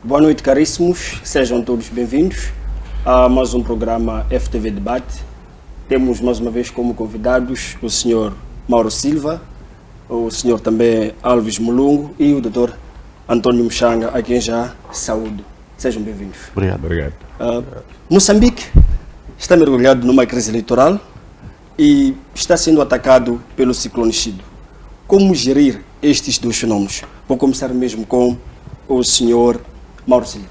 Boa noite, caríssimos. Sejam todos bem-vindos a mais um programa FTV Debate. Temos mais uma vez como convidados o Sr. Mauro Silva, o Sr. também Alves Mulungu e o Dr. António Mchanga, a quem já saúdo. Sejam bem-vindos. Obrigado. Moçambique está mergulhado numa crise eleitoral e está sendo atacado pelo ciclone Chido. Como gerir estes dois fenômenos? Vou começar mesmo com o Sr. Mauro Silva.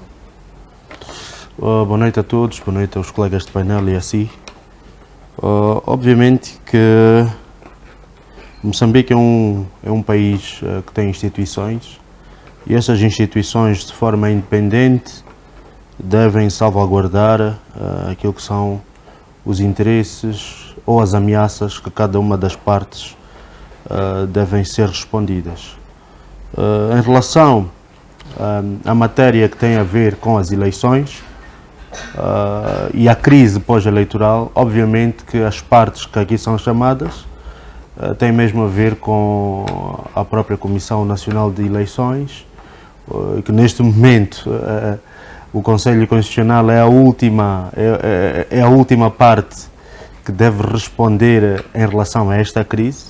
Boa noite a todos, boa noite aos colegas de painel e a si. Obviamente que Moçambique é um país que tem instituições e essas instituições, de forma independente, devem salvaguardar aquilo que são os interesses ou as ameaças que cada uma das partes devem ser respondidas. Em relação à matéria que tem a ver com as eleições e a crise pós-eleitoral, obviamente que as partes que aqui são chamadas têm mesmo a ver com a própria Comissão Nacional de Eleições, que neste momento o Conselho Constitucional é a última parte que deve responder em relação a esta crise,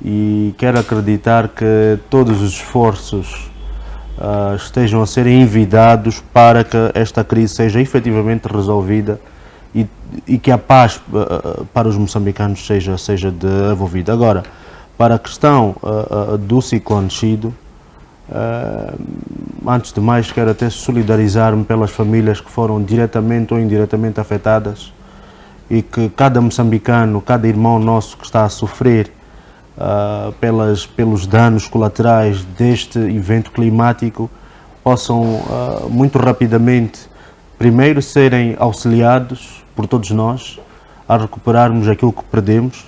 e quero acreditar que todos os esforços estejam a ser envidados para que esta crise seja efetivamente resolvida e que a paz para os moçambicanos seja devolvida. Agora, para a questão do ciclone Chido, antes de mais quero até solidarizar-me pelas famílias que foram diretamente ou indiretamente afetadas e que cada moçambicano, cada irmão nosso que está a sofrer pelos danos colaterais deste evento climático possam muito rapidamente, primeiro, serem auxiliados por todos nós a recuperarmos aquilo que perdemos,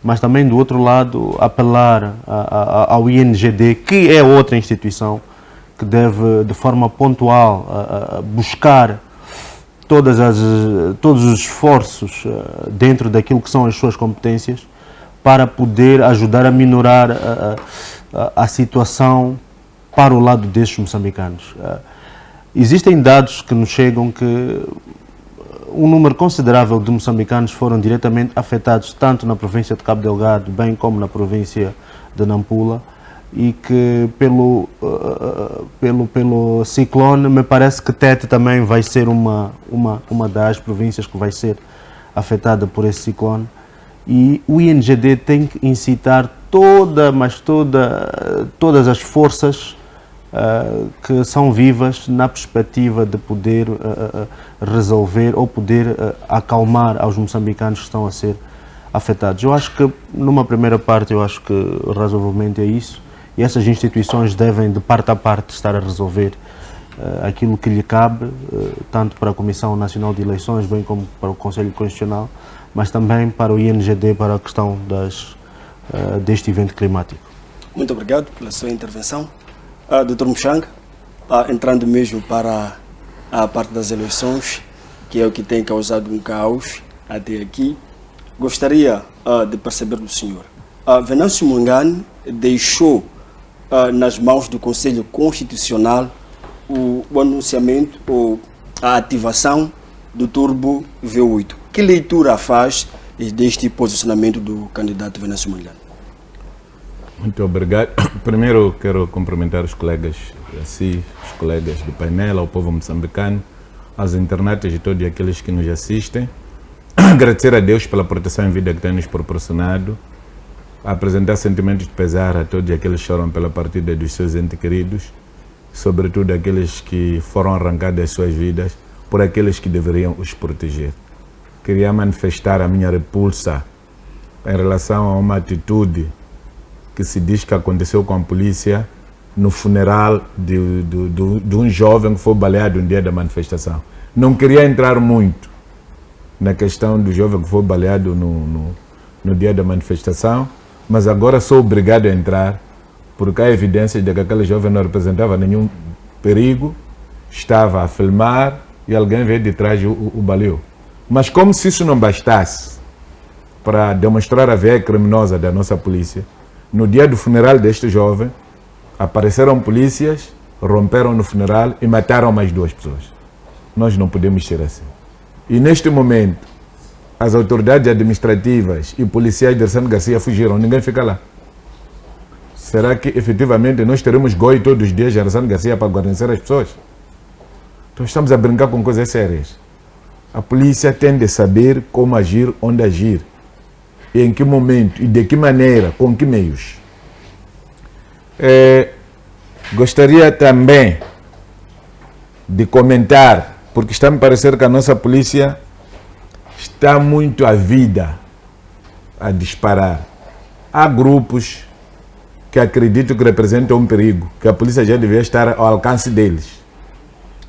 mas também, do outro lado, apelar ao INGD, que é outra instituição que deve, de forma pontual, buscar todos os esforços dentro daquilo que são as suas competências para poder ajudar a minorar a situação para o lado destes moçambicanos. Existem dados que nos chegam que um número considerável de moçambicanos foram diretamente afetados tanto na província de Cabo Delgado, bem como na província de Nampula, e que pelo ciclone me parece que Tete também vai ser uma das províncias que vai ser afetada por esse ciclone. E o INGD tem que incitar todas as forças que são vivas na perspectiva de poder resolver ou poder acalmar aos moçambicanos que estão a ser afetados. Eu acho que, numa primeira parte, razoavelmente é isso, e essas instituições devem, de parte a parte, estar a resolver aquilo que lhe cabe, tanto para a Comissão Nacional de Eleições, bem como para o Conselho Constitucional, mas também para o INGD, para a questão deste evento climático. Muito obrigado pela sua intervenção. Dr. Mchanga, entrando mesmo para a parte das eleições, que é o que tem causado um caos até aqui, gostaria de perceber do senhor. Venâncio Mondlane deixou nas mãos do Conselho Constitucional o anunciamento ou a ativação do Turbo V8. Que leitura faz deste posicionamento do candidato Venâncio Mondlane? Muito obrigado. Primeiro quero cumprimentar os colegas, os colegas do painel, ao povo moçambicano, aos internautas e todos aqueles que nos assistem. Agradecer a Deus pela proteção em vida que tem nos proporcionado. Apresentar sentimentos de pesar a todos aqueles que choram pela partida dos seus entes queridos, sobretudo aqueles que foram arrancados das suas vidas por aqueles que deveriam os proteger. Queria manifestar a minha repulsa em relação a uma atitude que se diz que aconteceu com a polícia no funeral de um jovem que foi baleado no dia da manifestação. Não queria entrar muito na questão do jovem que foi baleado no dia da manifestação, mas agora sou obrigado a entrar, porque há evidências de que aquele jovem não representava nenhum perigo, estava a filmar e alguém veio de trás e o baleou. Mas como se isso não bastasse para demonstrar a veia criminosa da nossa polícia, no dia do funeral deste jovem, apareceram polícias, romperam no funeral e mataram mais 2 pessoas. Nós não podemos ser assim. E neste momento, as autoridades administrativas e policiais de Arsene Garcia fugiram, ninguém fica lá. Será que efetivamente nós teremos goi todos os dias de Arsene Garcia para guarnecer as pessoas? Então estamos a brincar com coisas sérias. A polícia tem de saber como agir, onde agir, em que momento e de que maneira, com que meios. Gostaria também de comentar, porque está me parecer que a nossa polícia está muito avida a disparar. Há grupos que acredito que representam um perigo, que a polícia já devia estar ao alcance deles.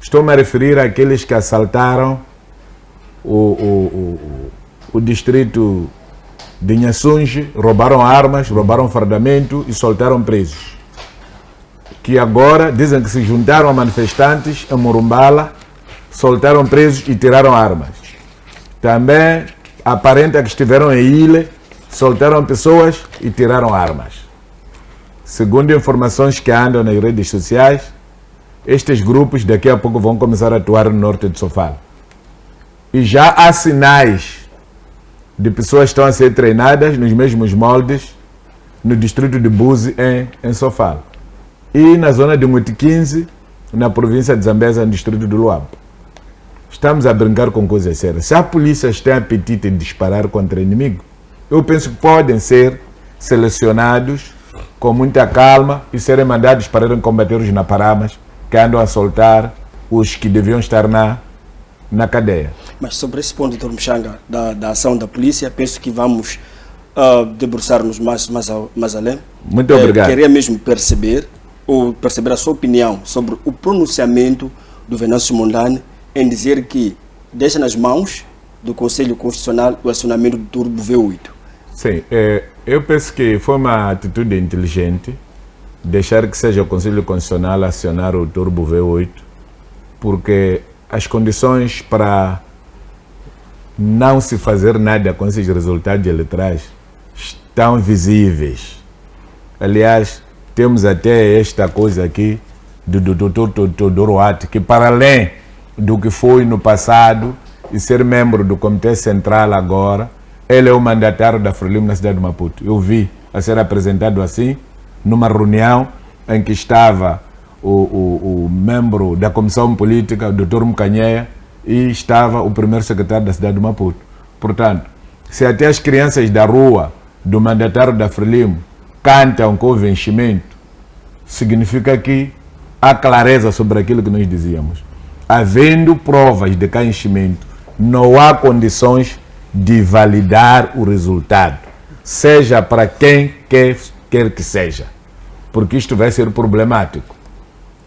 Estou-me a referir àqueles que assaltaram o distrito de Nhasunge, roubaram armas, roubaram fardamento e soltaram presos. Que agora dizem que se juntaram a manifestantes em Morumbala, soltaram presos e tiraram armas. Também aparenta que estiveram em Ilha, soltaram pessoas e tiraram armas. Segundo informações que andam nas redes sociais, estes grupos daqui a pouco vão começar a atuar no norte de Sofala. E já há sinais de pessoas que estão a ser treinadas nos mesmos moldes no distrito de Buzi, em Sofala. E na zona de Muti15, na província de Zambeza, no distrito de Luabo. Estamos a brincar com coisas sérias. Se a polícia tem apetite de disparar contra o inimigo, eu penso que podem ser selecionados com muita calma e serem mandados para irem combater os naparamas que andam a soltar os que deviam estar na cadeia. Mas sobre esse ponto, Dr. Mchanga, da ação da polícia, penso que vamos debruçar-nos mais além. Muito obrigado. Queria mesmo perceber a sua opinião sobre o pronunciamento do Venâncio Mondlane em dizer que deixa nas mãos do Conselho Constitucional o acionamento do Turbo V8. Sim, eu penso que foi uma atitude inteligente deixar que seja o Conselho Constitucional acionar o Turbo V8, porque as condições para não se fazer nada com esses resultados eleitorais estão visíveis. Aliás, temos até esta coisa aqui do Dr. Teodoro Ati, que para além do que foi no passado e ser membro do Comitê Central agora, ele é o mandatário da Frelimo na cidade de Maputo. Eu vi a ser apresentado assim, numa reunião em que estava o membro da Comissão Política, o Dr. Mcanheia, e estava o primeiro secretário da cidade de Maputo. Portanto, se até as crianças da rua do mandatário da Frelimo cantam com vencimento, significa que há clareza sobre aquilo que nós dizíamos. Havendo provas de caimento, não há condições de validar o resultado, seja para quem quer que seja, porque isto vai ser problemático.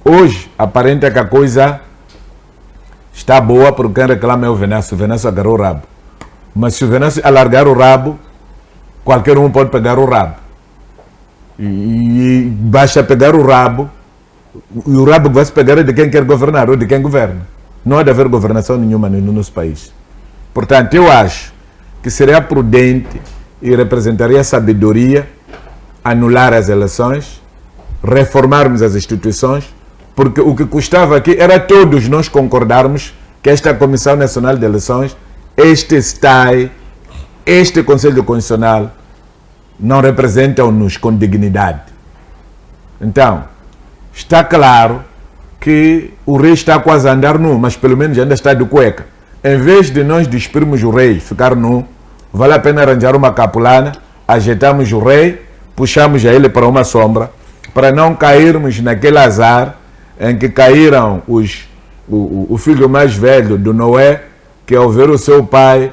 Hoje, aparenta que a coisa está boa porque quem reclama é o Venâncio. O Venâncio agarrou o rabo. Mas se o Venâncio alargar o rabo, qualquer um pode pegar o rabo. E basta pegar o rabo, e o rabo que vai se pegar é de quem quer governar ou de quem governa. Não há de haver governação nenhuma no nosso país. Portanto, eu acho que seria prudente e representaria sabedoria anular as eleições, reformarmos as instituições, porque o que custava aqui era todos nós concordarmos que esta Comissão Nacional de Eleições, este STAI, este Conselho Constitucional, não representam-nos com dignidade. Então, está claro que o rei está quase a andar nu, mas pelo menos ainda está de cueca. Em vez de nós despirmos o rei, ficar nu, vale a pena arranjar uma capulana, ajeitamos o rei, puxamos a ele para uma sombra, para não cairmos naquele azar em que caíram o filho mais velho do Noé, que ao ver o seu pai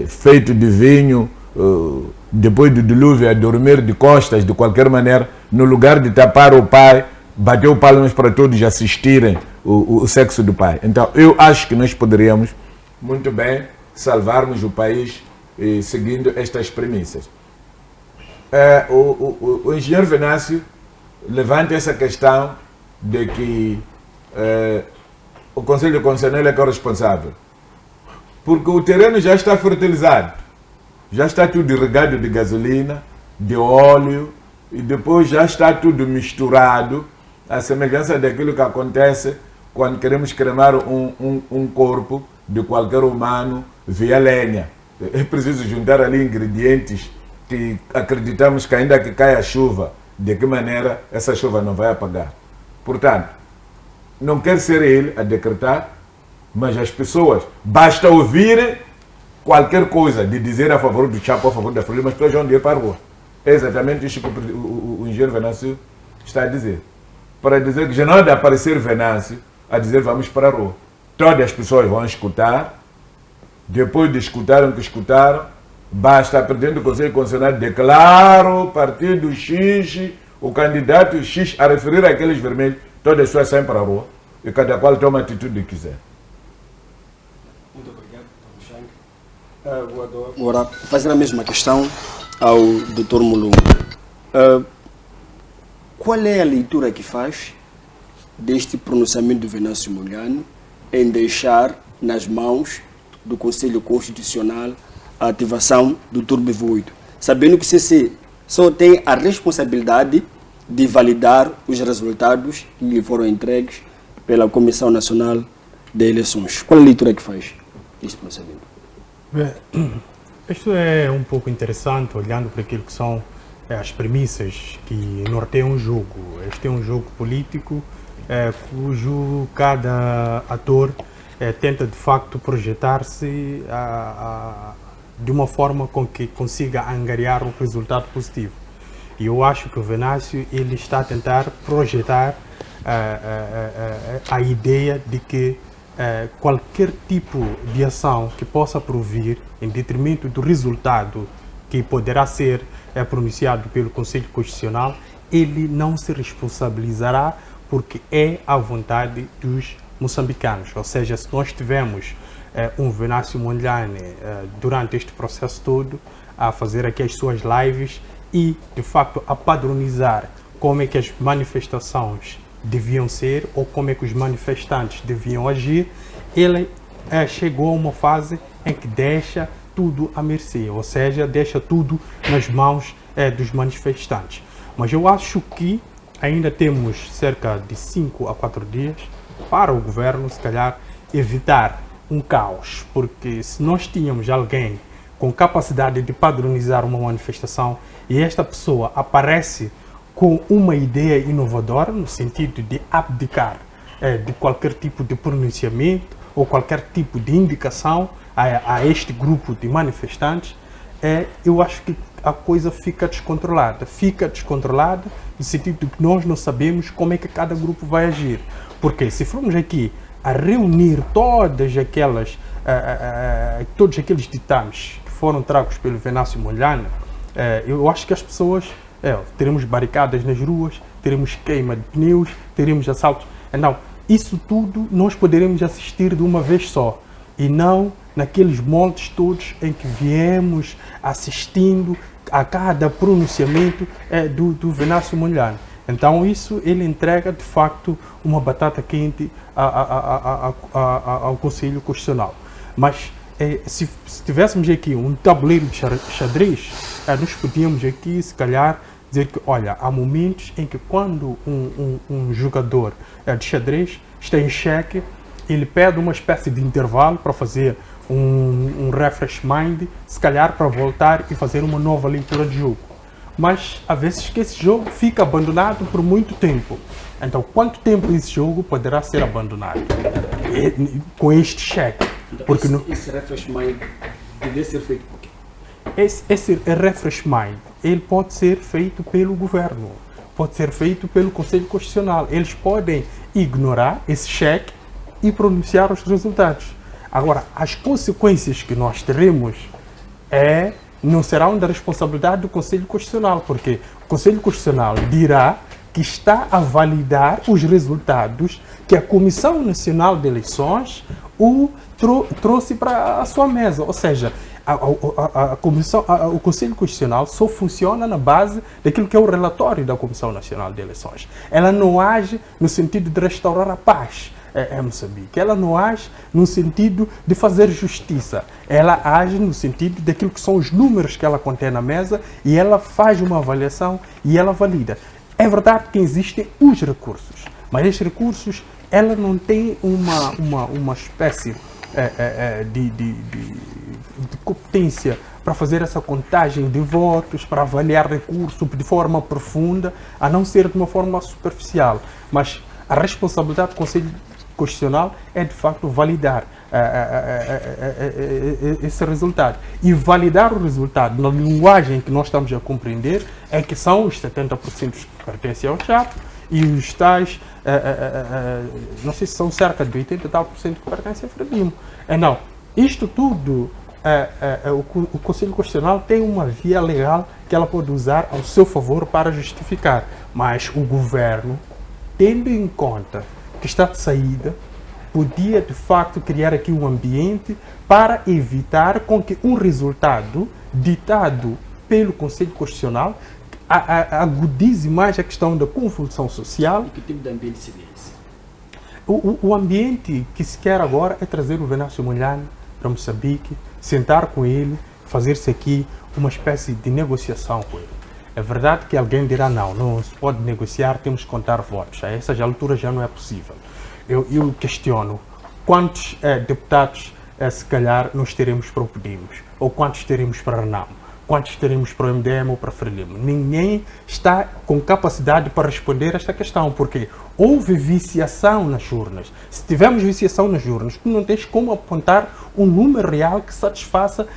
feito de vinho, depois do dilúvio, a dormir de costas, de qualquer maneira, no lugar de tapar o pai, bateu palmas para todos assistirem o sexo do pai. Então, eu acho que nós poderíamos, muito bem, salvarmos o país seguindo estas premissas. O engenheiro Venâncio levanta essa questão de que o Conselho Constitucional é corresponsável, porque o terreno já está fertilizado, já está tudo irrigado de gasolina, de óleo, e depois já está tudo misturado a semelhança daquilo que acontece quando queremos cremar um corpo de qualquer humano via lenha. É preciso juntar ali ingredientes que acreditamos que ainda que caia a chuva, de que maneira essa chuva não vai apagar. Portanto, não quer ser ele a decretar, mas as pessoas, basta ouvirem qualquer coisa de dizer a favor do Chapo, a favor da Frelimo, as pessoas vão ir para a rua. É exatamente isso que o engenheiro Venâncio está a dizer. Para dizer que já não é de aparecer Venâncio a dizer vamos para a rua. Todas as pessoas vão escutar, depois de escutar o que escutaram, basta a presidente do Conselho Constitucional declarar o partido X, o candidato X, a referir àqueles vermelhos, todas as pessoas saem para a rua e cada qual toma a atitude que quiser. Muito obrigado, Dr. Chang. Agora, fazer a mesma questão ao Dr. Mulungu. Qual é a leitura que faz deste pronunciamento do Venâncio Mondlane em deixar nas mãos do Conselho Constitucional a ativação do Turbo V8, sabendo que o CC só tem a responsabilidade de validar os resultados que lhe foram entregues pela Comissão Nacional de Eleições? Qual a leitura que faz deste pronunciamento? Bem, isto é um pouco interessante, olhando para aquilo que são as premissas que norteiam o jogo. Este é um jogo político cujo cada ator tenta de facto projetar-se de uma forma com que consiga angariar um resultado positivo. E eu acho que o Venâncio ele está a tentar projetar a ideia de que qualquer tipo de ação que possa provir em detrimento do resultado que poderá ser pronunciado pelo Conselho Constitucional, ele não se responsabilizará porque é à vontade dos moçambicanos. Ou seja, se nós tivermos um Venâncio Mondlane durante este processo todo a fazer aqui as suas lives e, de facto, a padronizar como é que as manifestações deviam ser ou como é que os manifestantes deviam agir, ele chegou a uma fase em que deixa tudo à mercê, ou seja, deixa tudo nas mãos dos manifestantes. Mas eu acho que ainda temos cerca de 5 a 4 dias para o governo, se calhar, evitar um caos, porque se nós tínhamos alguém com capacidade de padronizar uma manifestação e esta pessoa aparece com uma ideia inovadora, no sentido de abdicar de qualquer tipo de pronunciamento ou qualquer tipo de indicação a este grupo de manifestantes, eu acho que a coisa fica descontrolada. Fica descontrolada no sentido de que nós não sabemos como é que cada grupo vai agir. Porque se formos aqui a reunir todos aqueles ditames que foram tragos pelo Venâncio Mondlane, eu acho que as pessoas, teremos barricadas nas ruas, teremos queima de pneus, teremos assaltos. Não, isso tudo nós poderemos assistir de uma vez só e não naqueles moldes todos em que viemos assistindo a cada pronunciamento do Venâncio Mondlane. Então isso ele entrega de facto uma batata quente ao Conselho Constitucional. Mas se tivéssemos aqui um tabuleiro de xadrez, nós podíamos aqui se calhar dizer que, olha, há momentos em que quando um jogador de xadrez está em xeque, ele pede uma espécie de intervalo para fazer um refresh mind, se calhar para voltar e fazer uma nova leitura de jogo. Mas há vezes que esse jogo fica abandonado por muito tempo. Então, quanto tempo esse jogo poderá ser abandonado com este cheque? Porque esse refresh mind deve ser feito por quê? Esse refresh mind, ele pode ser feito pelo governo, pode ser feito pelo Conselho Constitucional. Eles podem ignorar esse cheque e pronunciar os resultados. Agora, as consequências que nós teremos não serão da responsabilidade do Conselho Constitucional, porque o Conselho Constitucional dirá que está a validar os resultados que a Comissão Nacional de Eleições trouxe para a sua mesa. Ou seja, o Conselho Constitucional só funciona na base daquilo que é o relatório da Comissão Nacional de Eleições. Ela não age no sentido de restaurar a paz em Moçambique. Ela não age no sentido de fazer justiça. Ela age no sentido daquilo que são os números que ela contém na mesa e ela faz uma avaliação e ela valida. É verdade que existem os recursos, mas estes recursos, ela não tem uma espécie de competência para fazer essa contagem de votos, para avaliar recursos de forma profunda, a não ser de uma forma superficial. Mas a responsabilidade do Conselho Constitucional é, de facto, validar esse resultado. E validar o resultado na linguagem que nós estamos a compreender é que são os 70% que pertencem ao CHAP e os tais, não sei se são cerca de 80% que pertencem a Frelimo. Não, isto tudo, o Conselho Constitucional tem uma via legal que ela pode usar ao seu favor para justificar, mas o governo, tendo em conta que está de saída, podia de facto criar aqui um ambiente para evitar com que um resultado ditado pelo Conselho Constitucional agudize mais a questão da convulsão social. E que tipo de ambiente seria esse? O ambiente que se quer agora é trazer o Venâncio Mondlane para Moçambique, sentar com ele, fazer-se aqui uma espécie de negociação com ele. É verdade que alguém dirá, não se pode negociar, temos que contar votos. A essas alturas já não é possível. Eu questiono quantos deputados, se calhar, nós teremos para o Podemos, ou quantos teremos para Renamo, quantos teremos para o MDM ou para Frelimo. Ninguém está com capacidade para responder a esta questão, porque houve viciação nas urnas. Se tivermos viciação nas urnas, tu não tens como apontar um número real que satisfaça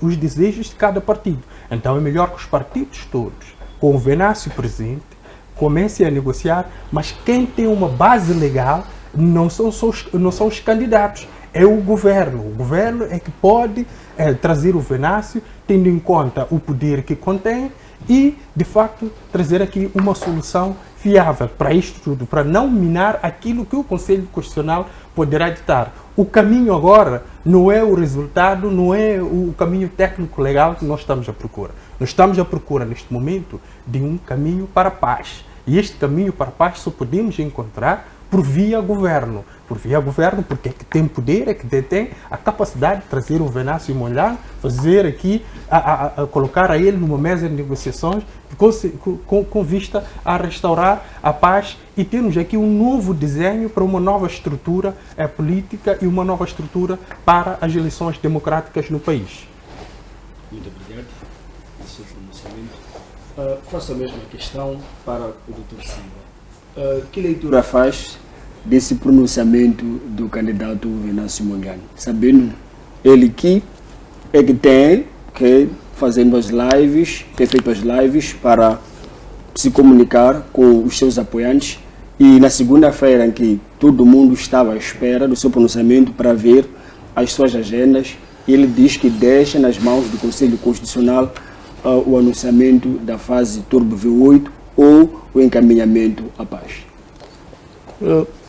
os desejos de cada partido. Então é melhor que os partidos todos, com o Venâncio presente, comecem a negociar, mas quem tem uma base legal não são os candidatos, é o governo. O governo é que pode trazer o Venâncio, tendo em conta o poder que contém e, de facto, trazer aqui uma solução viável para isto tudo, para não minar aquilo que o Conselho Constitucional poderá ditar. O caminho agora não é o resultado, não é o caminho técnico-legal que nós estamos à procura. Nós estamos à procura, neste momento, de um caminho para a paz. E este caminho para a paz só podemos encontrar por via governo. Por via governo, porque é que tem poder, é que detém a capacidade de trazer o Venâncio Mondlane, fazer aqui, colocar a ele numa mesa de negociações com vista a restaurar a paz e termos aqui um novo desenho para uma nova estrutura política e uma nova estrutura para as eleições democráticas no país. Muito obrigado pelo seu pronunciamento. Faço a mesma questão para o Dr. Silva. Que leitura faz desse pronunciamento do candidato Venâncio Mondlane, sabendo ele que é que tem que fazendo as lives, tem feito as lives para se comunicar com os seus apoiantes, e na segunda-feira em que todo mundo estava à espera do seu pronunciamento para ver as suas agendas, ele diz que deixa nas mãos do Conselho Constitucional o anunciamento da fase Turbo V8 ou o encaminhamento à paz.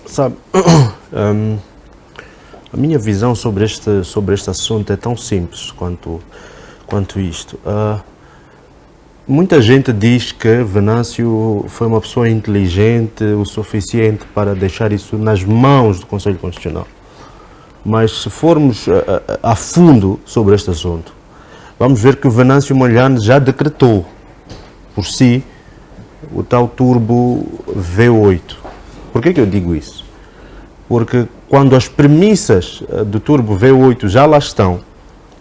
Sabe, a minha visão sobre este assunto é tão simples quanto isto. Muita gente diz que Venâncio foi uma pessoa inteligente o suficiente para deixar isso nas mãos do Conselho Constitucional. Mas se formos a fundo sobre este assunto, vamos ver que o Venâncio Mondlane já decretou por si o tal Turbo V8. Por que eu digo isso? Porque quando as premissas do Turbo V8 já lá estão,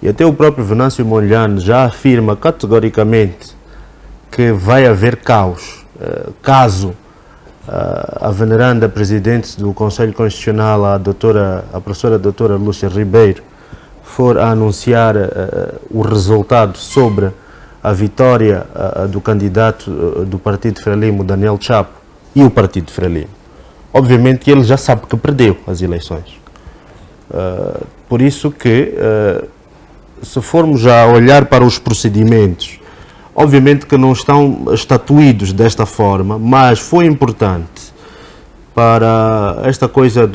e até o próprio Venâncio Mondlane já afirma categoricamente que vai haver caos, caso a veneranda presidente do Conselho Constitucional, a professora doutora Lúcia Ribeiro, for a anunciar o resultado sobre a vitória do candidato do Partido Frelimo, Daniel Chapo, e o Partido Frelimo. Obviamente ele já sabe que perdeu as eleições. Por isso que, se formos a olhar para os procedimentos, obviamente que não estão estatuídos desta forma, mas foi importante para esta coisa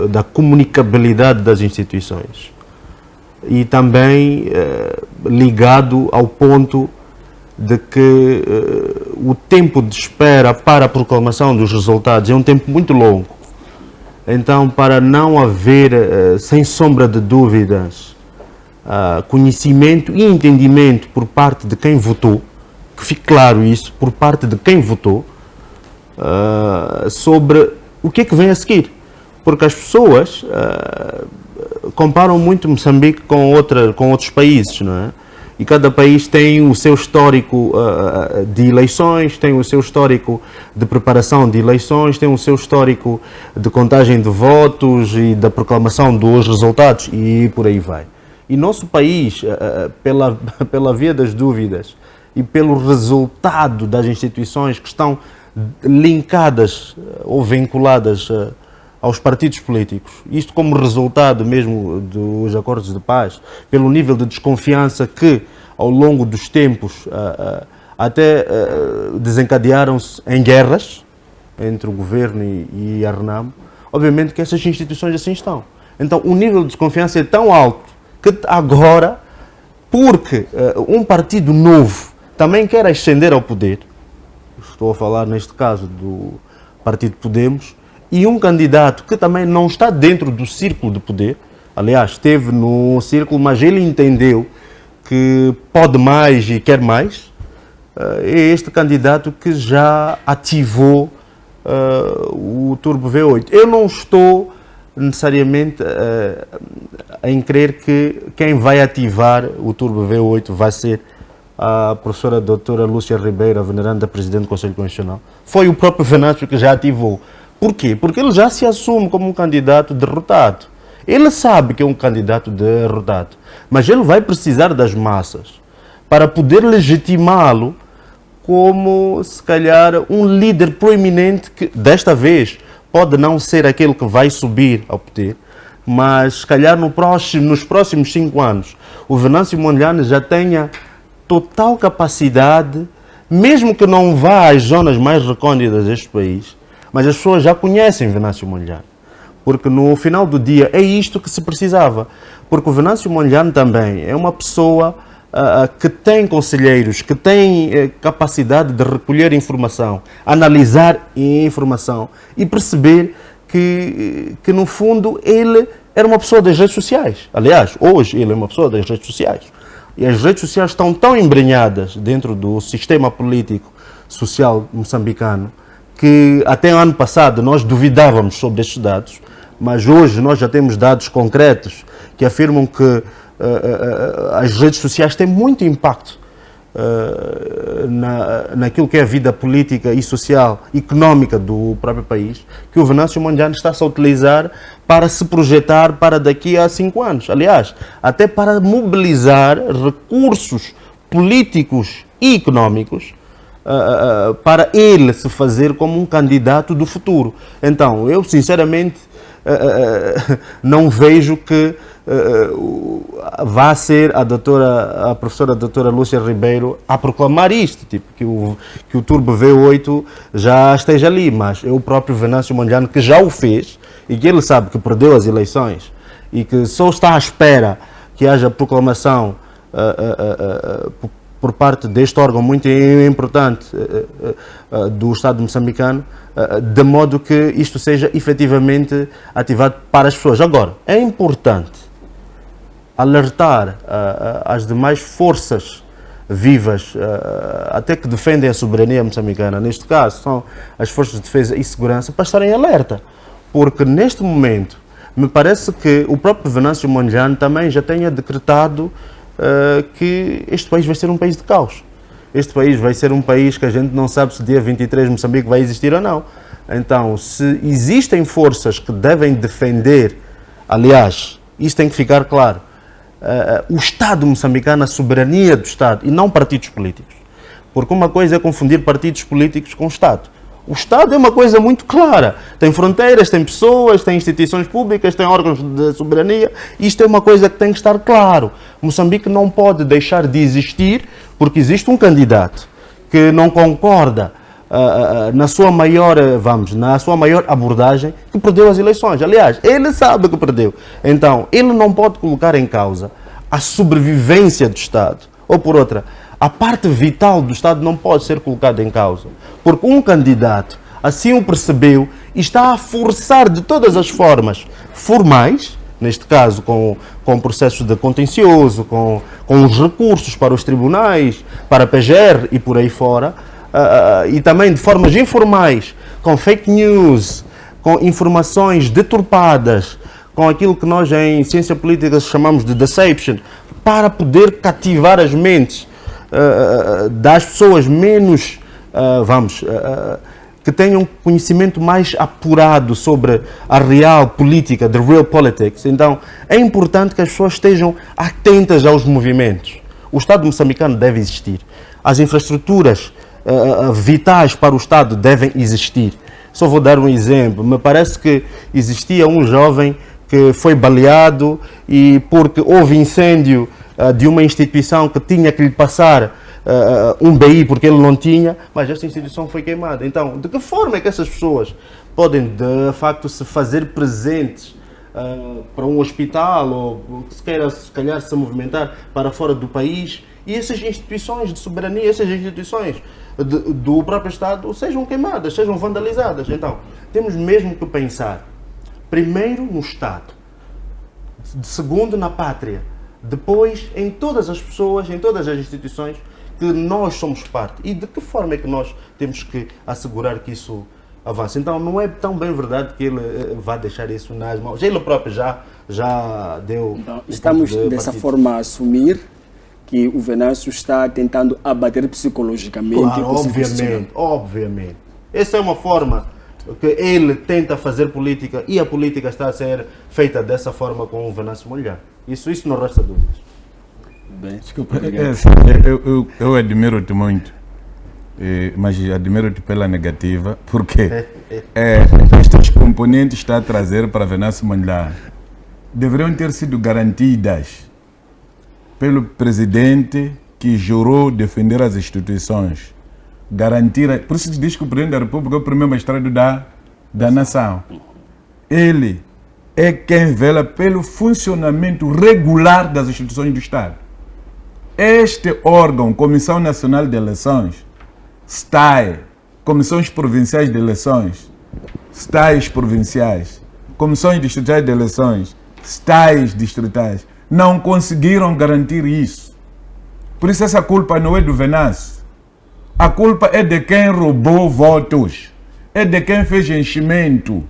da comunicabilidade das instituições e também ligado ao ponto de que o tempo de espera para a proclamação dos resultados é um tempo muito longo. Então, para não haver, sem sombra de dúvidas, conhecimento e entendimento por parte de quem votou, que fique claro isso, por parte de quem votou, sobre o que é que vem a seguir. Porque as pessoas comparam muito Moçambique com outros países, não é? E cada país tem o seu histórico de eleições, tem o seu histórico de preparação de eleições, tem o seu histórico de contagem de votos e da proclamação dos resultados e por aí vai. E nosso país, pela via das dúvidas e pelo resultado das instituições que estão linkadas ou vinculadas aos partidos políticos, isto como resultado mesmo dos acordos de paz, pelo nível de desconfiança que ao longo dos tempos até desencadearam-se em guerras entre o governo e a RENAMO, obviamente que essas instituições assim estão. Então o nível de desconfiança é tão alto que agora, porque um partido novo também quer ascender ao poder, estou a falar neste caso do Partido Podemos, e um candidato que também não está dentro do círculo de poder, aliás, esteve no círculo, mas ele entendeu que pode mais e quer mais, é este candidato que já ativou o Turbo V8. Eu não estou necessariamente em crer que quem vai ativar o Turbo V8 vai ser a professora doutora Lúcia Ribeiro, a veneranda presidente do Conselho Constitucional. Foi o próprio Venâncio que já ativou. Por quê? Porque ele já se assume como um candidato derrotado. Ele sabe que é um candidato derrotado, mas ele vai precisar das massas para poder legitimá-lo como, se calhar, um líder proeminente que, desta vez, pode não ser aquele que vai subir ao poder, mas, se calhar, nos próximos 5 anos, o Venâncio Mondlane já tenha total capacidade, mesmo que não vá às zonas mais recônditas deste país, mas as pessoas já conhecem Venâncio Mondlane, porque no final do dia é isto que se precisava, porque o Venâncio Mondlane também é uma pessoa que tem conselheiros, que tem capacidade de recolher informação, analisar informação e perceber que no fundo ele era uma pessoa das redes sociais. Aliás, hoje ele é uma pessoa das redes sociais. E as redes sociais estão tão embrenhadas dentro do sistema político social moçambicano que até o ano passado nós duvidávamos sobre estes dados, mas hoje nós já temos dados concretos que afirmam que as redes sociais têm muito impacto naquilo que é a vida política e social, económica do próprio país, que o Venâncio Mondlane está-se a utilizar para se projetar para daqui a 5 anos. Aliás, até para mobilizar recursos políticos e económicos para ele se fazer como um candidato do futuro. Então, eu sinceramente não vejo que vá ser a professora doutora Lúcia Ribeiro a proclamar isto, tipo, que o Turbo V8 já esteja ali, mas é o próprio Venâncio Mondlane que já o fez e que ele sabe que perdeu as eleições e que só está à espera que haja proclamação por parte deste órgão muito importante do Estado moçambicano, de modo que isto seja efetivamente ativado para as pessoas. Agora, é importante alertar as demais forças vivas, até que defendem a soberania moçambicana, neste caso são as forças de defesa e segurança, para estarem alerta, porque neste momento me parece que o próprio Venâncio Mondlane também já tenha decretado que este país vai ser um país de caos. Este país vai ser um país que a gente não sabe se dia 23 Moçambique vai existir ou não. Então, se existem forças que devem defender, aliás, isso tem que ficar claro, o Estado moçambicano, a soberania do Estado e não partidos políticos. Porque uma coisa é confundir partidos políticos com o Estado. O Estado é uma coisa muito clara. Tem fronteiras, tem pessoas, tem instituições públicas, tem órgãos de soberania. Isto é uma coisa que tem que estar claro. Moçambique não pode deixar de existir porque existe um candidato que não concorda na sua maior abordagem, que perdeu as eleições. Aliás, ele sabe que perdeu. Então, ele não pode colocar em causa a sobrevivência do Estado. Ou por outra, a parte vital do Estado não pode ser colocada em causa, porque um candidato assim o percebeu e está a forçar de todas as formas formais, neste caso com processos de contencioso, com os recursos para os tribunais, para a PGR e por aí fora, e também de formas informais, com fake news, com informações deturpadas, com aquilo que nós em ciência política chamamos de deception, para poder cativar as mentes das pessoas menos, que tenham conhecimento mais apurado sobre a real política, the real politics. Então, é importante que as pessoas estejam atentas aos movimentos. O Estado moçambicano deve existir. As infraestruturas vitais para o Estado devem existir. Só vou dar um exemplo. Me parece que existia um jovem que foi baleado e porque houve incêndio de uma instituição que tinha que lhe passar um BI porque ele não tinha, mas essa instituição foi queimada. Então, de que forma é que essas pessoas podem, de facto, se fazer presentes para um hospital ou se calhar se movimentar para fora do país, e essas instituições de soberania, essas instituições do próprio Estado sejam queimadas, sejam vandalizadas? Então, temos mesmo que pensar, primeiro no Estado, segundo na pátria, depois em todas as pessoas, em todas as instituições que nós somos parte. E de que forma é que nós temos que assegurar que isso avance? Então não é tão bem verdade que ele vai deixar isso nas mãos. Ele próprio já deu... Então, estamos dessa forma a assumir que o Venâncio está tentando abater psicologicamente. Claro, obviamente. Essa é uma forma que ele tenta fazer política, e a política está a ser feita dessa forma com o Venâncio Mondlane. Isso não resta dúvidas. Bem, desculpa, eu admiro-te muito, mas admiro-te pela negativa, porque estes componentes que está a trazer para Venâncio Mondlane deveriam ter sido garantidas pelo presidente que jurou defender as instituições. Garantir, por isso se diz que o presidente da República é o primeiro magistrado da nação. Ele é quem vela pelo funcionamento regular das instituições do Estado. Este órgão, Comissão Nacional de Eleições, STAE, Comissões Provinciais de Eleições, STAEs provinciais, Comissões Distritais de Eleições, STAEs distritais, não conseguiram garantir isso. Por isso essa culpa não é do Venâncio. A culpa é de quem roubou votos, é de quem fez enchimento.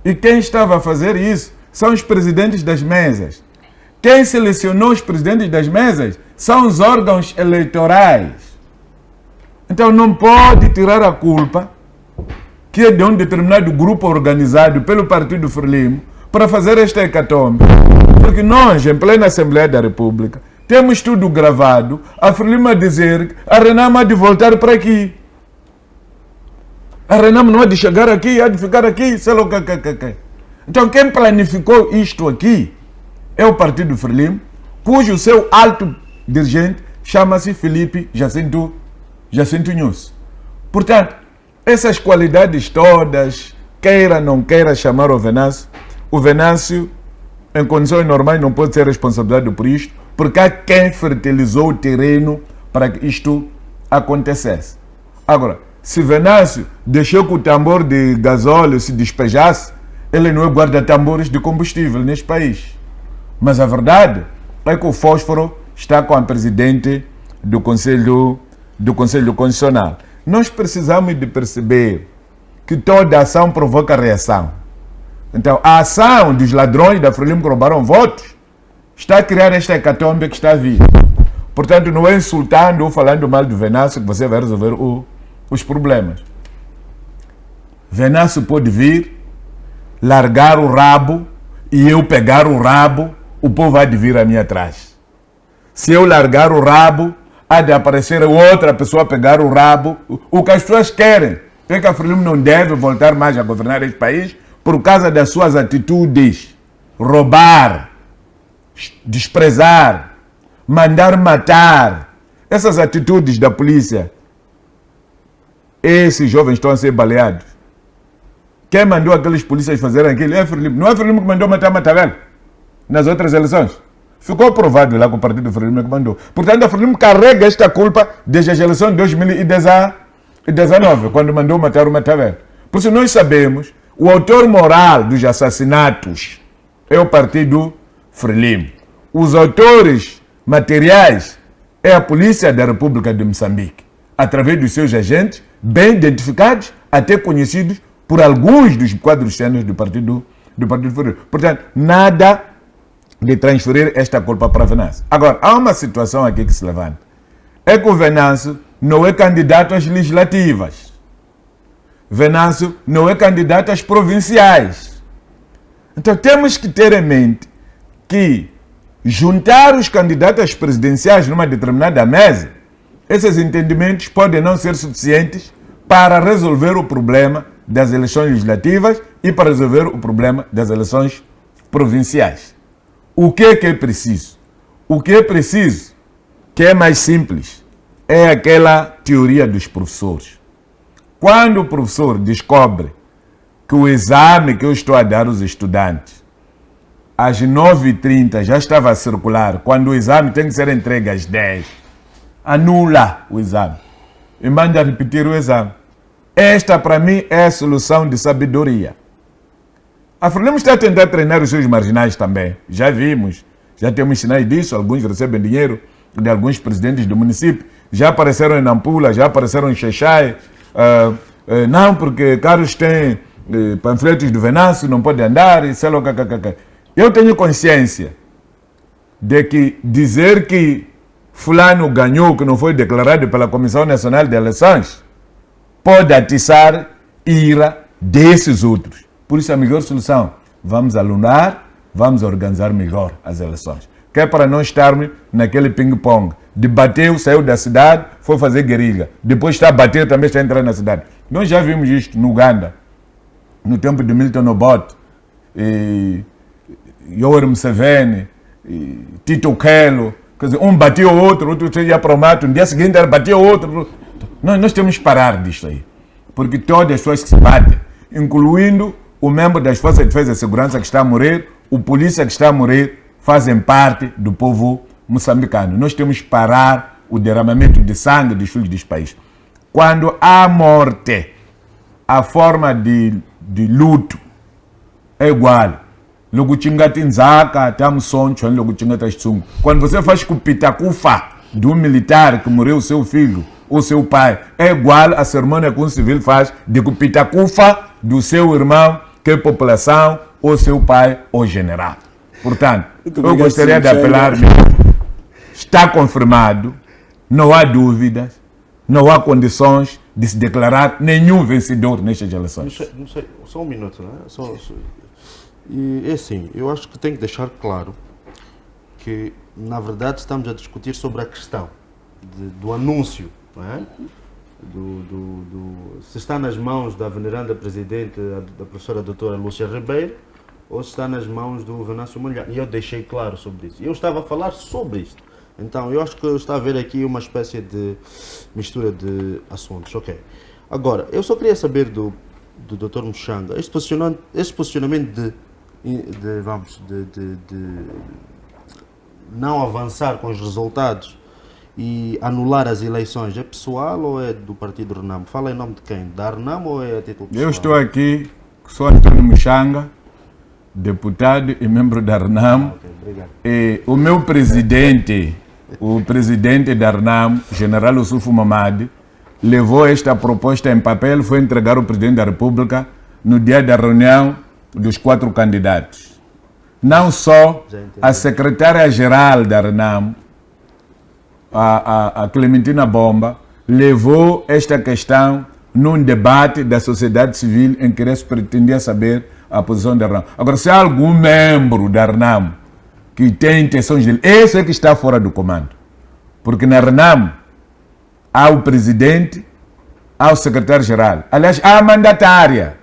E quem estava a fazer isso são os presidentes das mesas. Quem selecionou os presidentes das mesas são os órgãos eleitorais. Então não pode tirar a culpa que é de um determinado grupo organizado pelo Partido Frelimo para fazer esta hecatombe. Porque nós, em plena Assembleia da República, temos tudo gravado, a Frelimo a dizer que a Renamo há de voltar para aqui. A Renamo não há de chegar aqui, há de ficar aqui, sei lá o que. Então quem planificou isto aqui é o Partido Frelimo, cujo seu alto dirigente chama-se Felipe Jacinto Nunes. Portanto, essas qualidades todas, queira ou não queira chamar o Venâncio, em condições normais, não pode ser responsabilizado por isto, porque há quem fertilizou o terreno para que isto acontecesse. Agora, se Venâncio deixou que o tambor de gasóleo se despejasse, ele não é guarda-tambores de combustível neste país. Mas a verdade é que o fósforo está com a presidente do Conselho Constitucional. Nós precisamos de perceber que toda ação provoca reação. Então, a ação dos ladrões da Frelimo que roubaram votos está a criar esta hecatombe que está a vir. Portanto, não é insultando ou falando mal do Venâncio que você vai resolver os problemas. Venâncio pode vir, largar o rabo e eu pegar o rabo, o povo há de vir a mim atrás. Se eu largar o rabo, há de aparecer outra pessoa pegar o rabo. O que as pessoas querem é que a Frelimo não deve voltar mais a governar este país por causa das suas atitudes. Roubar, desprezar, mandar matar. Essas atitudes da polícia. Esses jovens estão a ser baleados. Quem mandou aqueles polícias fazerem aquilo é a Frelimo. Não é a Frelimo que mandou matar Matavel nas outras eleições. Ficou provado lá com o Partido Frelimo que mandou. Portanto, a Frelimo carrega esta culpa desde as eleições de 2019, quando mandou matar o Matavel. Por isso nós sabemos, o autor moral dos assassinatos é o Partido Frelimo. Os autores materiais é a Polícia da República de Moçambique. através dos seus agentes, bem identificados, até conhecidos por alguns dos quadros sêniores do Partido Federal. Portanto, nada de transferir esta culpa para Venâncio. Agora, há uma situação aqui que se levanta. É que o Venâncio não é candidato às legislativas. Venâncio não é candidato às provinciais. Então temos que ter em mente que juntar os candidatos às presidenciais numa determinada mesa, esses entendimentos podem não ser suficientes para resolver o problema das eleições legislativas e para resolver o problema das eleições provinciais. O que é preciso? O que é preciso, que é mais simples, é aquela teoria dos professores. Quando o professor descobre que o exame que eu estou a dar aos estudantes, às 9h30 já estava a circular, quando o exame tem que ser entregue às 10, anula o exame e manda repetir o exame. Esta, para mim, é a solução de sabedoria. A Frelimo está a tentar treinar os seus marginais também. Já vimos, já temos sinais disso, alguns recebem dinheiro de alguns presidentes do município, já apareceram em Nampula, já apareceram em Xexai. Não, porque Carlos tem panfletos do Venâncio, não pode andar, e sei lá, Eu tenho consciência de que dizer que fulano ganhou, que não foi declarado pela Comissão Nacional de Eleições, pode atiçar ira desses outros. Por isso a melhor solução, vamos alunar, vamos organizar melhor as eleições. Que é para não estarmos naquele ping-pong. Debateu, saiu da cidade, foi fazer guerrilha. Depois está a bater, também está a entrar na cidade. Nós já vimos isto no Uganda, no tempo de Milton Obote, Yoweri Museveni, Tito Okello. Quer dizer, um batia o outro ia para o mato, no dia seguinte ele batia o outro. Nós temos que parar disto aí. Porque todas as pessoas que se batem, incluindo o membro das Forças de Defesa e Segurança que está a morrer, o polícia que está a morrer, fazem parte do povo moçambicano. Nós temos que parar o derramamento de sangue dos filhos deste país. Quando há morte, a forma de luto é igual. Logo tingatinzaka, tamo soncho, logo tingatastungo. Quando você faz com pitacufa de um militar que morreu seu filho ou seu pai, é igual a cerimônia que um civil faz de pitacufa do seu irmão, que é população, ou seu pai ou general. Portanto, eu gostaria de apelar, está confirmado, não há dúvidas, não há condições de se declarar nenhum vencedor nestas eleições. Não sei, só um minuto, né? E é assim, eu acho que tem que deixar claro que, na verdade, estamos a discutir sobre a questão do anúncio, não é? Se está nas mãos da veneranda presidente, da professora doutora Lúcia Ribeiro, ou se está nas mãos do Venâncio Mondlane. E eu deixei claro sobre isso. Eu estava a falar sobre isto. Então, eu acho que está a haver aqui uma espécie de mistura de assuntos. Ok. Agora, eu só queria saber do Dr. Mushanga, este posicionamento de não avançar com os resultados e anular as eleições, é pessoal ou é do Partido Renamo? Fala em nome de quem? Da Renamo ou é a título pessoal? Eu estou aqui, sou Antônio Mushanga, deputado e membro da Renamo. Obrigado. E o meu presidente, o presidente da Renamo, General Ossufo Mamadi, levou esta proposta em papel, foi entregar ao presidente da República no dia da reunião dos 4 candidatos. Não só a secretária-geral da Renamo, a Clementina Bomba, levou esta questão num debate da sociedade civil em que eles pretendiam saber a posição da Renamo. Agora, se há algum membro da Renamo que tem intenções dele, esse é que está fora do comando. Porque na Renamo há o presidente, há o secretário-geral. Aliás, há a mandatária.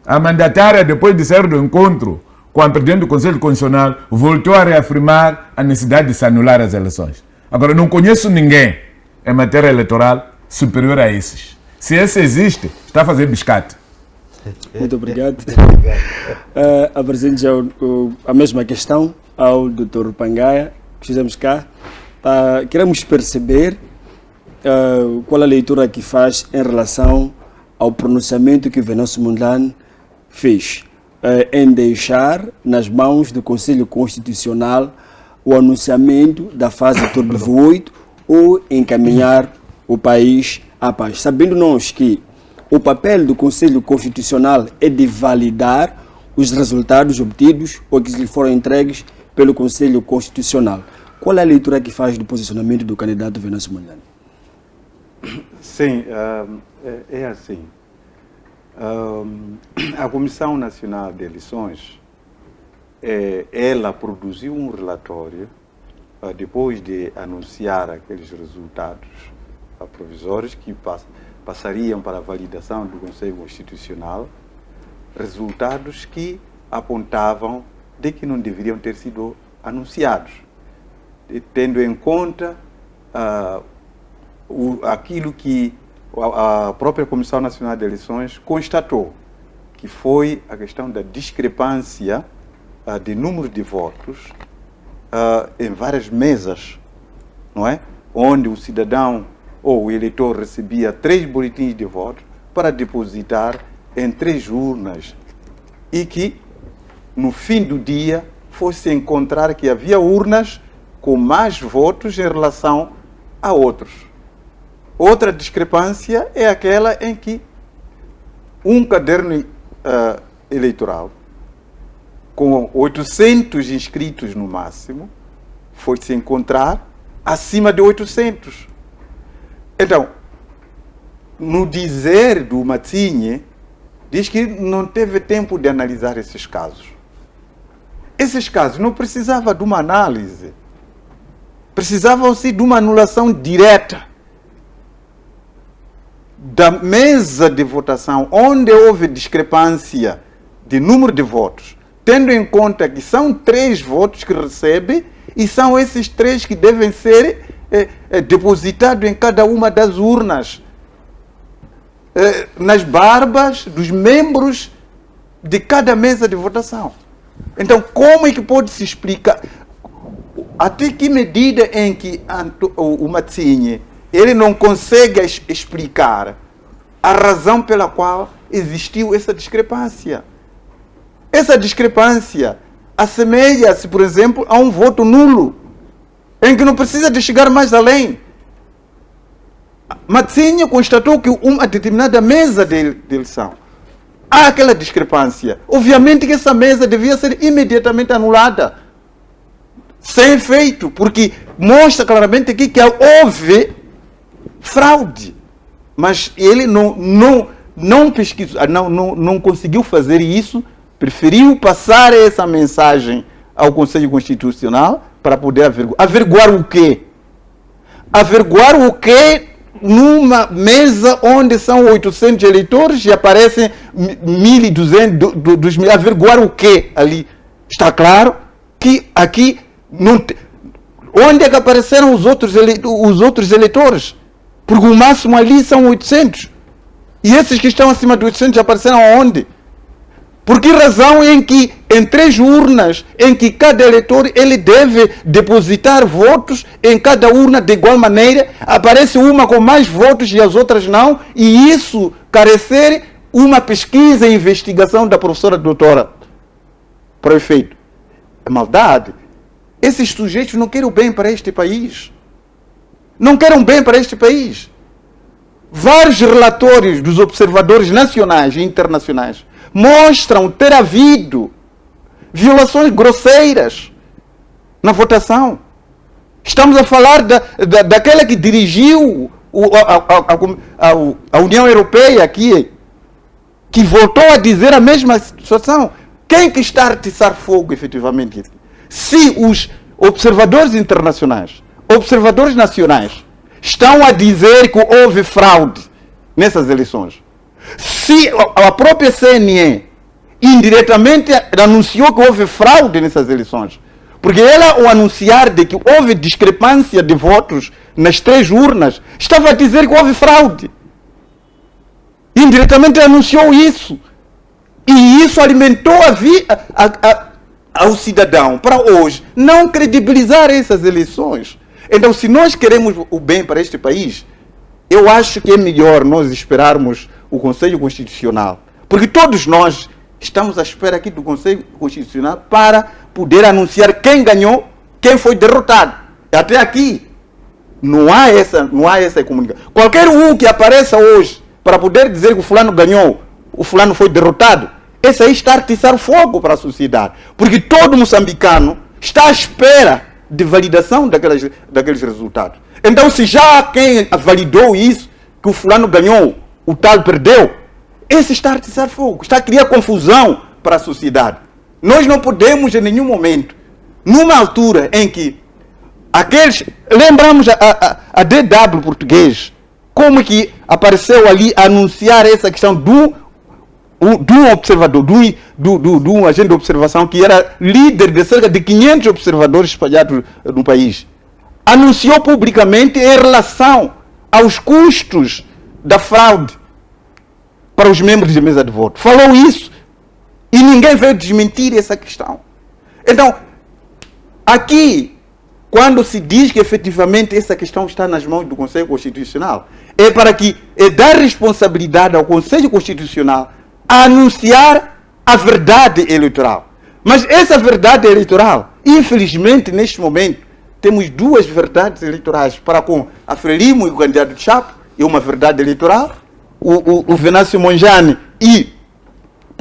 A mandatária, depois de sair do encontro com a presidente do Conselho Constitucional, voltou a reafirmar a necessidade de se anular as eleições. Agora, não conheço ninguém em matéria eleitoral superior a esses. Se esse existe, está a fazer biscate. Muito obrigado. Apresento já a mesma questão ao Dr. Pangaia, que fizemos cá. Queremos perceber qual a leitura que faz em relação ao pronunciamento que o Venâncio Mondlane fez em deixar nas mãos do Conselho Constitucional o anunciamento da fase turbo 8 ou encaminhar o país à paz, sabendo nós que o papel do Conselho Constitucional é de validar os resultados obtidos ou que lhe foram entregues pelo Conselho Constitucional. Qual é a leitura que faz do posicionamento do candidato Venâncio Mondlane? Sim, é assim. A Comissão Nacional de Eleições, ela produziu um relatório depois de anunciar aqueles resultados provisórios que passariam para a validação do Conselho Constitucional, resultados que apontavam de que não deveriam ter sido anunciados, tendo em conta aquilo que a própria Comissão Nacional de Eleições constatou, que foi a questão da discrepância de número de votos em várias mesas, não é? Onde o cidadão ou o eleitor recebia 3 boletins de voto para depositar em 3 urnas e que, no fim do dia, fosse encontrar que havia urnas com mais votos em relação a outros. Outra discrepância é aquela em que um caderno eleitoral com 800 inscritos no máximo foi-se encontrar acima de 800. Então, no dizer do Matsinhe, diz que não teve tempo de analisar esses casos. Esses casos não precisavam de uma análise. Precisavam-se de uma anulação direta da mesa de votação, onde houve discrepância de número de votos, tendo em conta que são 3 votos que recebe e são esses 3 que devem ser depositados em cada uma das urnas, nas barbas dos membros de cada mesa de votação. Então, como é que pode se explicar? Até que medida em que o Matsinhe ele não consegue explicar a razão pela qual existiu essa discrepância? Essa discrepância assemelha-se, por exemplo, a um voto nulo, em que não precisa de chegar mais além. Matsinhe constatou que uma determinada mesa de eleição há aquela discrepância. Obviamente que essa mesa devia ser imediatamente anulada, sem efeito, porque mostra claramente aqui que houve fraude. Mas ele não pesquisou, não conseguiu fazer isso, preferiu passar essa mensagem ao Conselho Constitucional para poder averiguar. Averiguar o quê? Averiguar o quê numa mesa onde são 800 eleitores e aparecem 1.200, 2.000. Averiguar o quê ali? Está claro que aqui não onde é que apareceram os outros eleitores? Porque o máximo ali são 800. E esses que estão acima de 800 apareceram aonde? Por que razão em que em 3 urnas, em que cada eleitor ele deve depositar votos em cada urna de igual maneira, aparece uma com mais votos e as outras não, e isso carecer uma pesquisa e investigação da professora doutora para o efeito? É maldade. Esses sujeitos não querem o bem para este país. Não querem bem para este país. Vários relatórios dos observadores nacionais e internacionais mostram ter havido violações grosseiras na votação. Estamos a falar daquela que dirigiu a União Europeia aqui, que voltou a dizer a mesma situação. Quem que está a atiçar fogo, efetivamente? Se os observadores internacionais, observadores nacionais, estão a dizer que houve fraude nessas eleições, se a própria CNE indiretamente anunciou que houve fraude nessas eleições, porque ela, ao anunciar de que houve discrepância de votos nas 3 urnas, estava a dizer que houve fraude. Indiretamente anunciou isso. E isso alimentou ao cidadão, para hoje, não credibilizar essas eleições. Então, se nós queremos o bem para este país, eu acho que é melhor nós esperarmos o Conselho Constitucional, porque todos nós estamos à espera aqui do Conselho Constitucional para poder anunciar quem ganhou, quem foi derrotado. Até aqui, Não há essa comunicação. Qualquer um que apareça hoje para poder dizer que o fulano ganhou, o fulano foi derrotado, esse aí está a atiçar fogo para a sociedade. Porque todo moçambicano está à espera de validação daqueles resultados. Então, se já há quem validou isso, que o fulano ganhou, o tal perdeu, esse está a atiçar fogo, está a criar confusão para a sociedade. Nós não podemos em nenhum momento, numa altura em que aqueles... Lembramos a DW português, como que apareceu ali a anunciar essa questão de um observador, de um agente de observação que era líder de cerca de 500 observadores espalhados no país. Anunciou publicamente em relação aos custos da fraude para os membros da mesa de voto. Falou isso e ninguém veio desmentir essa questão. Então, aqui, quando se diz que efetivamente essa questão está nas mãos do Conselho Constitucional, é para que dar responsabilidade ao Conselho Constitucional a anunciar a verdade eleitoral. Mas essa verdade eleitoral, infelizmente, neste momento, temos duas verdades eleitorais para com a Frelimo e o candidato Chapo, é uma verdade eleitoral, o Venâncio Mondlane e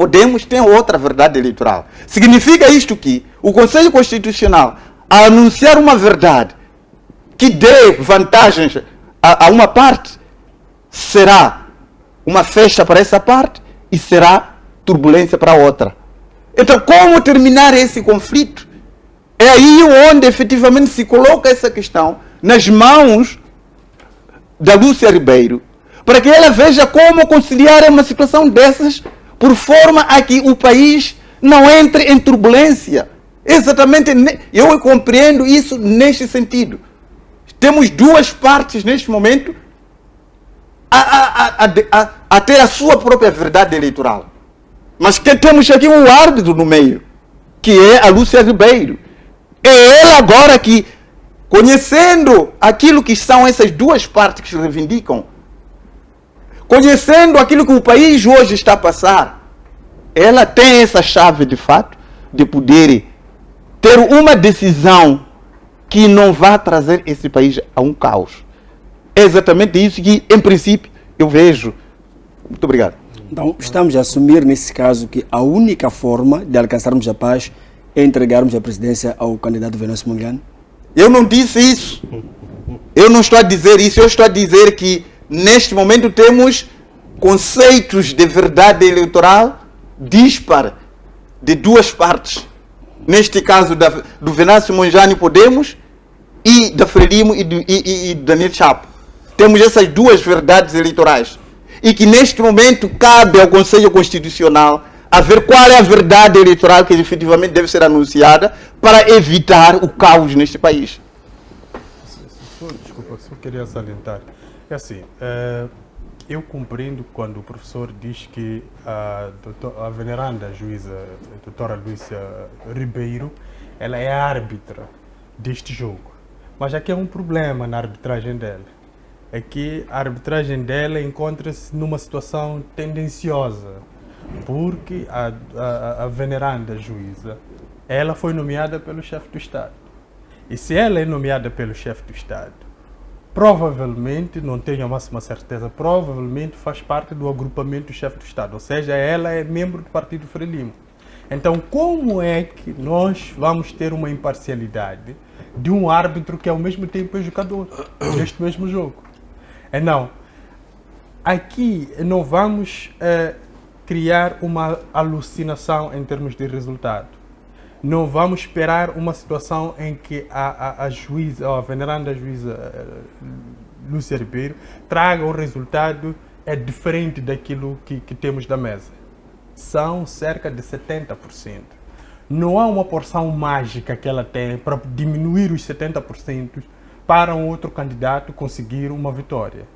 Podemos tem outra verdade eleitoral. Significa isto que o Conselho Constitucional, a anunciar uma verdade que dê vantagens a uma parte, será uma festa para essa parte e será turbulência para a outra. Então, como terminar esse conflito? É aí onde efetivamente se coloca essa questão nas mãos da Lúcia Ribeiro, para que ela veja como conciliar uma situação dessas, por forma a que o país não entre em turbulência. Exatamente, eu compreendo isso neste sentido. Temos duas partes neste momento a ter a sua própria verdade eleitoral. Mas que temos aqui um árbitro no meio, que é a Lúcia Ribeiro. É ela agora que, conhecendo aquilo que são essas duas partes que se reivindicam, conhecendo aquilo que o país hoje está a passar, ela tem essa chave de fato de poder ter uma decisão que não vá trazer esse país a um caos. É exatamente isso que, em princípio, eu vejo. Muito obrigado. Então, estamos a assumir, nesse caso, que a única forma de alcançarmos a paz é entregarmos a presidência ao candidato Venâncio Mondlane? Eu não disse isso. Eu não estou a dizer isso. Eu estou a dizer que, neste momento, temos conceitos de verdade eleitoral dispar de duas partes. Neste caso, do Venâncio Mondlane Podemos e da Frelimo e do Daniel Chapo. Temos essas duas verdades eleitorais. E que, neste momento, cabe ao Conselho Constitucional a ver qual é a verdade eleitoral que efetivamente deve ser anunciada para evitar o caos neste país. Desculpa, só queria salientar. É assim, eu compreendo quando o professor diz que a veneranda juíza, a doutora Lúcia Ribeiro, ela é a árbitra deste jogo. Mas aqui é um problema na arbitragem dela. É que a arbitragem dela encontra-se numa situação tendenciosa, porque a veneranda juíza, ela foi nomeada pelo chefe do Estado. E se ela é nomeada pelo chefe do Estado, provavelmente, não tenho a máxima certeza, provavelmente faz parte do agrupamento do chefe do Estado, ou seja, ela é membro do Partido Frelimo. Então, como é que nós vamos ter uma imparcialidade de um árbitro que ao mesmo tempo é jogador neste mesmo jogo? Não. Aqui não vamos criar uma alucinação em termos de resultado. Não vamos esperar uma situação em que a juíza, a veneranda juíza Lúcia Ribeiro, traga um resultado diferente daquilo que temos da mesa. São cerca de 70%. Não há uma porção mágica que ela tem para diminuir os 70% para um outro candidato conseguir uma vitória.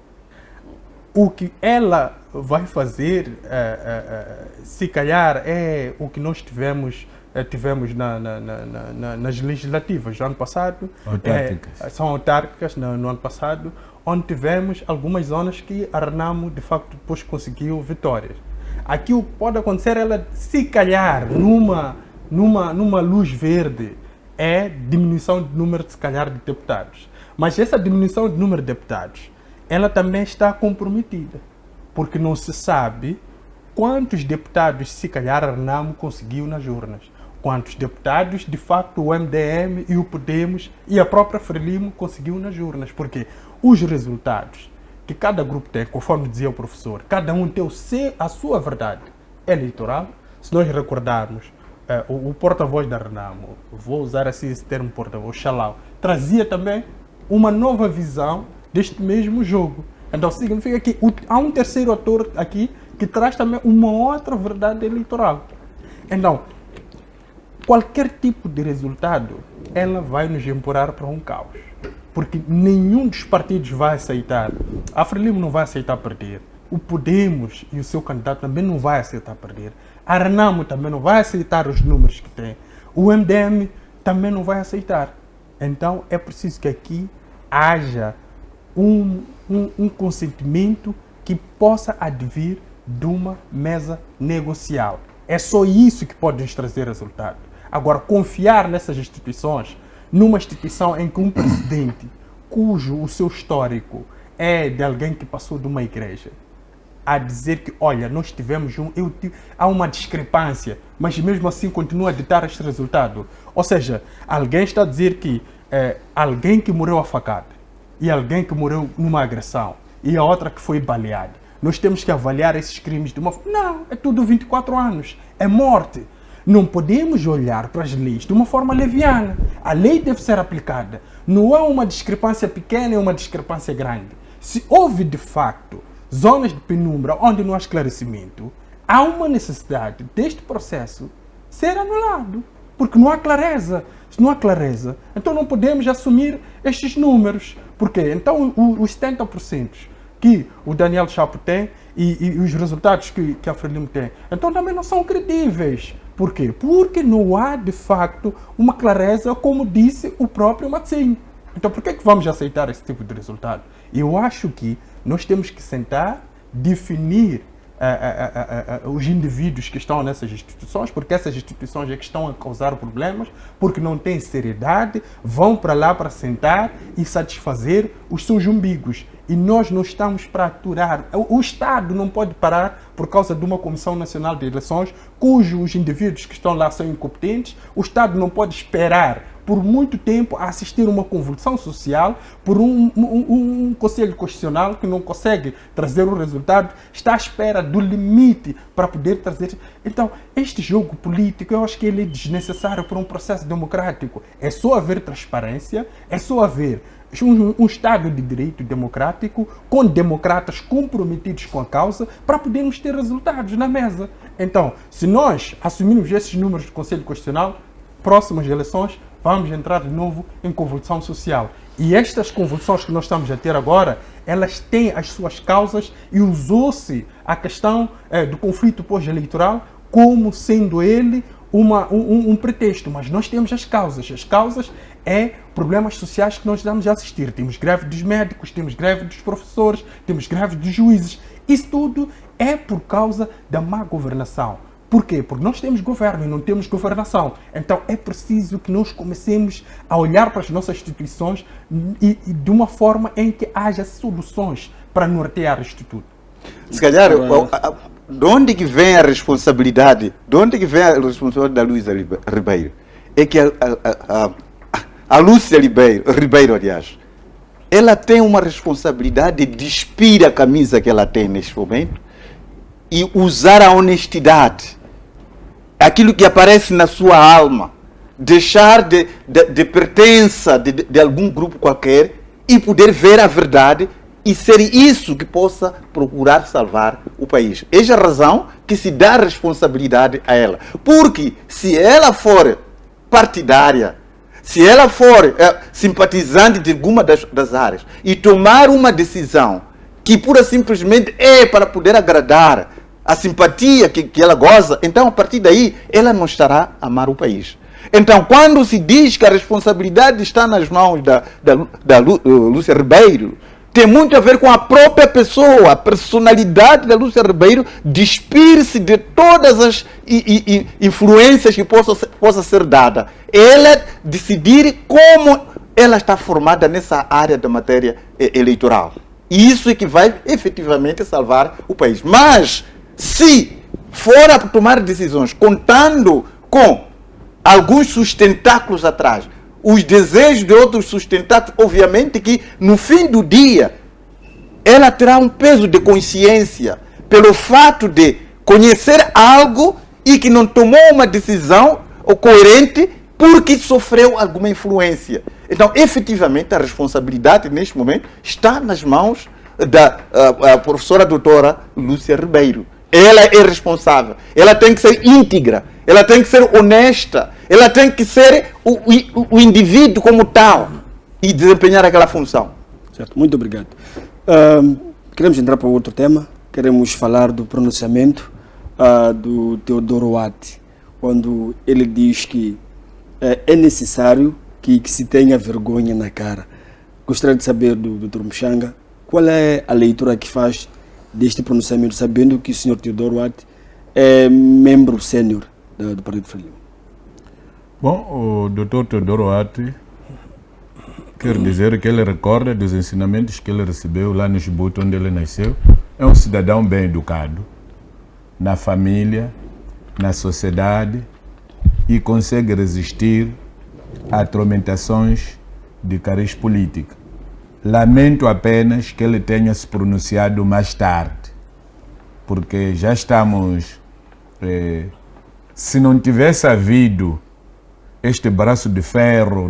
O que ela vai fazer, se calhar, é o que nós tivemos nas legislativas do ano passado. São autárquicas no ano passado, onde tivemos algumas zonas que a Renamo, de facto, depois conseguiu vitórias. Aqui o que pode acontecer, ela, se calhar, numa luz verde, é diminuição de número, se calhar, de deputados. Mas essa diminuição de número de deputados, ela também está comprometida, porque não se sabe quantos deputados, se calhar, a Renamo conseguiu nas urnas. Quantos deputados, de facto, o MDM e o Podemos e a própria Frelimo conseguiu nas urnas. Porque os resultados que cada grupo tem, conforme dizia o professor, cada um tem a sua verdade eleitoral. Se nós recordarmos, o porta-voz da Renamo, vou usar assim esse termo porta-voz, Xalau, trazia também uma nova visão deste mesmo jogo. Então significa que há um terceiro ator aqui que traz também uma outra verdade eleitoral. Então, qualquer tipo de resultado, ela vai nos empurrar para um caos. Porque nenhum dos partidos vai aceitar. A Frelimo não vai aceitar perder. O Podemos e o seu candidato também não vai aceitar perder. A Renamo também não vai aceitar os números que tem. O MDM também não vai aceitar. Então, é preciso que aqui haja um consentimento que possa advir de uma mesa negocial. É só isso que pode nos trazer resultado. Agora, confiar nessas instituições, numa instituição em que um presidente, cujo o seu histórico é de alguém que passou de uma igreja, a dizer que, olha, nós tivemos há uma discrepância, mas mesmo assim continua a ditar este resultado. Ou seja, alguém está a dizer que alguém que morreu afagado e alguém que morreu numa agressão e a outra que foi baleada. Nós temos que avaliar esses crimes de uma forma... Não, é tudo 24 anos, é morte. Não podemos olhar para as leis de uma forma leviana. A lei deve ser aplicada. Não há uma discrepância pequena e uma discrepância grande. Se houve, de facto, zonas de penumbra onde não há esclarecimento, há uma necessidade deste processo ser anulado. Porque não há clareza. Se não há clareza, então não podemos assumir estes números. Por quê? Então, os 70% que o Daniel Chapo tem e os resultados que a Frelimo tem, então também não são credíveis. Por quê? Porque não há, de facto, uma clareza, como disse o próprio Matzinho. Então, por que vamos aceitar esse tipo de resultado? Eu acho que nós temos que sentar, definir os indivíduos que estão nessas instituições, porque essas instituições é que estão a causar problemas, porque não têm seriedade, vão para lá para sentar e satisfazer os seus umbigos. E nós não estamos para aturar. O Estado não pode parar por causa de uma Comissão Nacional de Eleições, cujos indivíduos que estão lá são incompetentes. O Estado não pode esperar por muito tempo a assistir uma convulsão social, por um Conselho Constitucional que não consegue trazer o resultado, está à espera do limite para poder trazer. Então, este jogo político, eu acho que ele é desnecessário para um processo democrático. É só haver transparência, é só haver um Estado de direito democrático, com democratas comprometidos com a causa, para podermos ter resultados na mesa. Então, se nós assumirmos esses números do Conselho Constitucional, próximas eleições, vamos entrar de novo em convulsão social. E estas convulsões que nós estamos a ter agora, elas têm as suas causas e usou-se a questão do conflito pós-eleitoral como sendo ele um pretexto, mas nós temos as causas. As causas é problemas sociais que nós estamos a assistir. Temos greve dos médicos, temos greve dos professores, temos greve dos juízes. Isso tudo é por causa da má governação. Por quê? Porque nós temos governo e não temos governação. Então é preciso que nós comecemos a olhar para as nossas instituições e de uma forma em que haja soluções para nortear isto tudo. Se calhar, de onde que vem a responsabilidade? De onde que vem a responsabilidade da Luísa Ribeiro? É que a Lúcia Ribeiro, aliás, ela tem uma responsabilidade de despir a camisa que ela tem neste momento e usar a honestidade, aquilo que aparece na sua alma, deixar de pertença de algum grupo qualquer e poder ver a verdade e ser isso que possa procurar salvar o país. Essa é a razão que se dá responsabilidade a ela. Porque se ela for partidária, se ela for simpatizante de alguma das áreas e tomar uma decisão que pura simplesmente é para poder agradar a simpatia que ela goza, então a partir daí ela não estará a amar o país. Então, quando se diz que a responsabilidade está nas mãos da Lúcia Ribeiro, tem muito a ver com a própria pessoa, a personalidade da Lúcia Ribeiro despir-se de todas as influências que possa ser dada. Ela decidir como ela está formada nessa área da matéria eleitoral. E isso é que vai efetivamente salvar o país. Mas, se for a tomar decisões contando com alguns sustentáculos atrás, os desejos de outros sustentáculos, obviamente que no fim do dia ela terá um peso de consciência pelo fato de conhecer algo e que não tomou uma decisão coerente porque sofreu alguma influência. Então, efetivamente, a responsabilidade neste momento está nas mãos da professora doutora Lúcia Ribeiro. Ela é responsável, ela tem que ser íntegra, ela tem que ser honesta, ela tem que ser o indivíduo como tal e desempenhar aquela função. Certo, muito obrigado. Queremos entrar para outro tema, queremos falar do pronunciamento do Teodoro Oati, quando ele diz que é necessário que se tenha vergonha na cara. Gostaria de saber do Dr. Mchanga, qual é a leitura que faz deste pronunciamento, sabendo que o Sr. Teodoro Oati é membro sênior do Partido Frelimo? Bom, o Dr. Teodoro Oati quer dizer que ele recorda dos ensinamentos que ele recebeu lá no Djibouti, onde ele nasceu. É um cidadão bem educado, na família, na sociedade, e consegue resistir a atormentações de cariz política. Lamento apenas que ele tenha se pronunciado mais tarde, porque já estamos... se não tivesse havido este braço de ferro,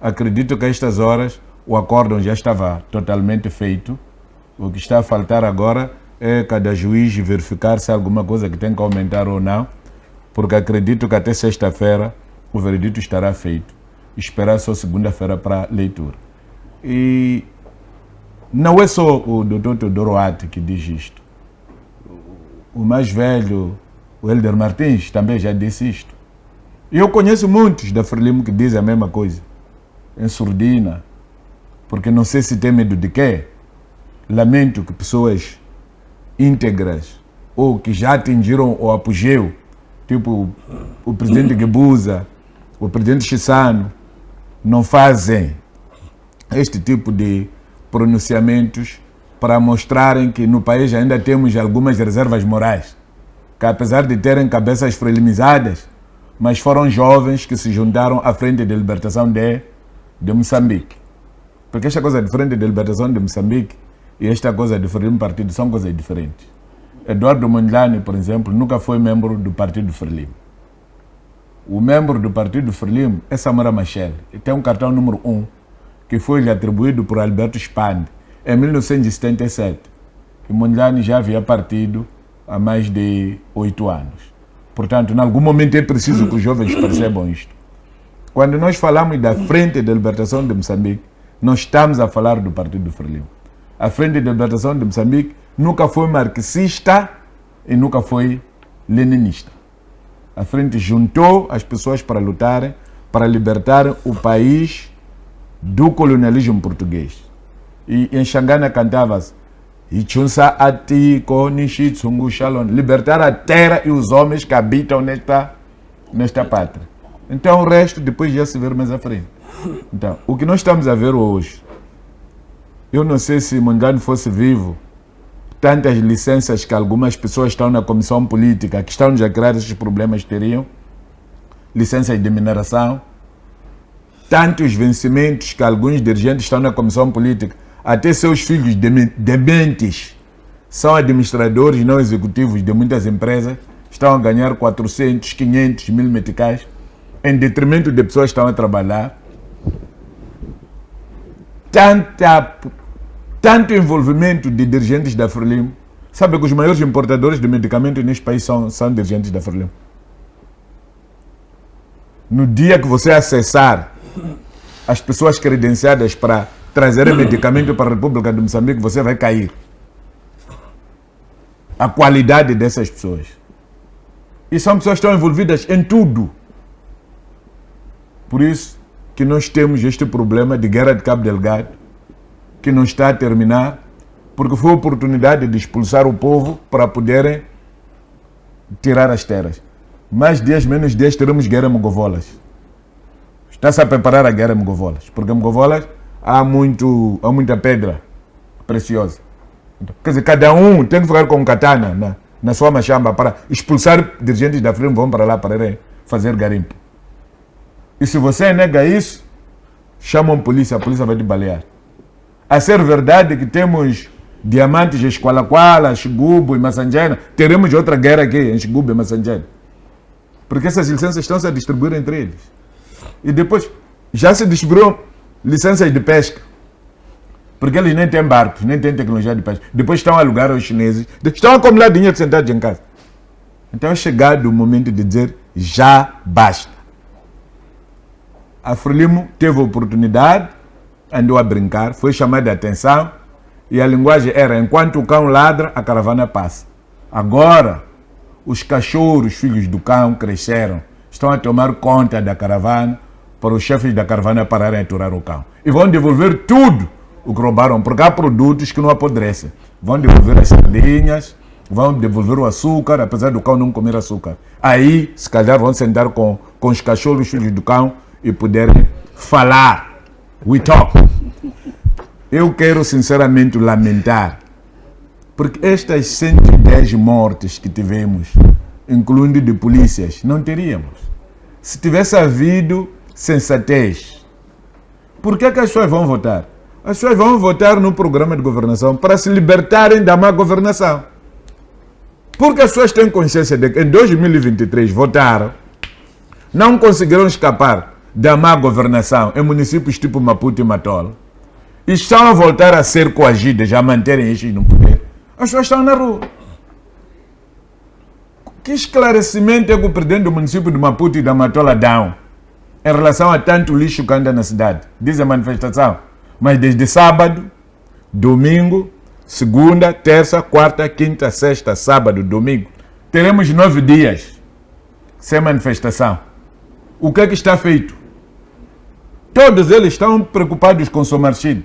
acredito que a estas horas o acórdão já estava totalmente feito. O que está a faltar agora é cada juiz verificar se há alguma coisa que tem que aumentar ou não, porque acredito que até sexta-feira o veredito estará feito. Esperar só segunda-feira para leitura. E não é só o Dr. Teodoro Oati que diz isto. O mais velho, o Helder Martins, também já disse isto. E eu conheço muitos da Frelimo que dizem a mesma coisa, em surdina, porque não sei se tem medo de quê. Lamento que pessoas íntegras ou que já atingiram o apogeu, tipo o presidente Guebuza, o presidente Chissano, não fazem este tipo de pronunciamentos para mostrarem que no país ainda temos algumas reservas morais, que apesar de terem cabeças frelimizadas, mas foram jovens que se juntaram à Frente de Libertação de Moçambique. Porque esta coisa de Frente de Libertação de Moçambique e esta coisa de Frelimo Partido são coisas diferentes. Eduardo Mondlane, por exemplo, nunca foi membro do Partido Frelimo. O membro do Partido Frelimo é Samora Machel, e tem um cartão número 1, que foi lhe atribuído por Alberto Spande em 1977. E Mondlane já havia partido há mais de 8 anos. Portanto, em algum momento é preciso que os jovens percebam isto. Quando nós falamos da Frente de Libertação de Moçambique, nós estamos a falar do Partido Frelimo. A Frente de Libertação de Moçambique nunca foi marxista e nunca foi leninista. A Frente juntou as pessoas para lutarem, para libertar o país do colonialismo português. E em Xangana cantava-se libertar a terra e os homens que habitam nesta pátria. Então o resto depois já se vê mais à frente. Então, o que nós estamos a ver hoje, eu não sei se Mondlane fosse vivo, tantas licenças que algumas pessoas estão na comissão política, que estão a criar esses problemas, teriam licenças de mineração, tantos vencimentos que alguns dirigentes estão na comissão política, até seus filhos dementes são administradores não executivos de muitas empresas, estão a ganhar 400, 500 mil meticais, em detrimento de pessoas que estão a trabalhar. Tanto envolvimento de dirigentes da Frelimo. Sabe que os maiores importadores de medicamentos neste país são dirigentes da Frelimo. No dia que você acessar as pessoas credenciadas para trazerem medicamento para a República de Moçambique, você vai cair. A qualidade dessas pessoas. E são pessoas que estão envolvidas em tudo. Por isso que nós temos este problema de guerra de Cabo Delgado, que não está a terminar, porque foi a oportunidade de expulsar o povo para poderem tirar as terras. Mais dias, menos dias, teremos guerra em Mogovolas. está-se a preparar a guerra em Mogovolas, porque em Mogovolas há muita pedra preciosa. Então, quer dizer, cada um tem que ficar com um katana na sua machamba para expulsar dirigentes da Frelimo, vão para lá para irem fazer garimpo. E se você nega isso, chamam a polícia vai te balear. A ser verdade que temos diamantes em Esqualaquala, Xigubo e Massanjana, teremos outra guerra aqui em Xigubo e Massanjana. Porque essas licenças estão-se a distribuir entre eles. E depois, já se distribuíram licenças de pesca. Porque eles nem têm barcos, nem têm tecnologia de pesca. Depois estão a alugar aos chineses, estão a acumular dinheiro sentados em casa. Então é chegado o momento de dizer, já basta. A Frelimo teve a oportunidade, andou a brincar, foi chamada a atenção, e a linguagem era, enquanto o cão ladra, a caravana passa. Agora, os cachorros, filhos do cão, cresceram, estão a tomar conta da caravana, para os chefes da caravana pararem de aturar o cão. E vão devolver tudo o que roubaram, porque há produtos que não apodrecem. Vão devolver as sardinhas, vão devolver o açúcar, apesar do cão não comer açúcar. Aí, se calhar, vão sentar com os cachorros, filhos do cão, e poderem falar. We talk. Eu quero sinceramente lamentar, porque estas 110 mortes que tivemos, incluindo de polícias, não teríamos. Se tivesse havido sensatez, por que as pessoas vão votar? As pessoas vão votar no programa de governação para se libertarem da má governação. Porque as pessoas têm consciência de que em 2023 votaram, não conseguiram escapar da má governação em municípios tipo Maputo e Matola, e estão a voltar a ser coagidas, a manterem estes no poder, as pessoas estão na rua. Que esclarecimento é que o presidente do município de Maputo e da Matola dão em relação a tanto lixo que anda na cidade? Diz a manifestação. Mas desde sábado, domingo, segunda, terça, quarta, quinta, sexta, sábado, domingo, teremos 9 dias sem manifestação. O que é que está feito? Todos eles estão preocupados com Somarchid,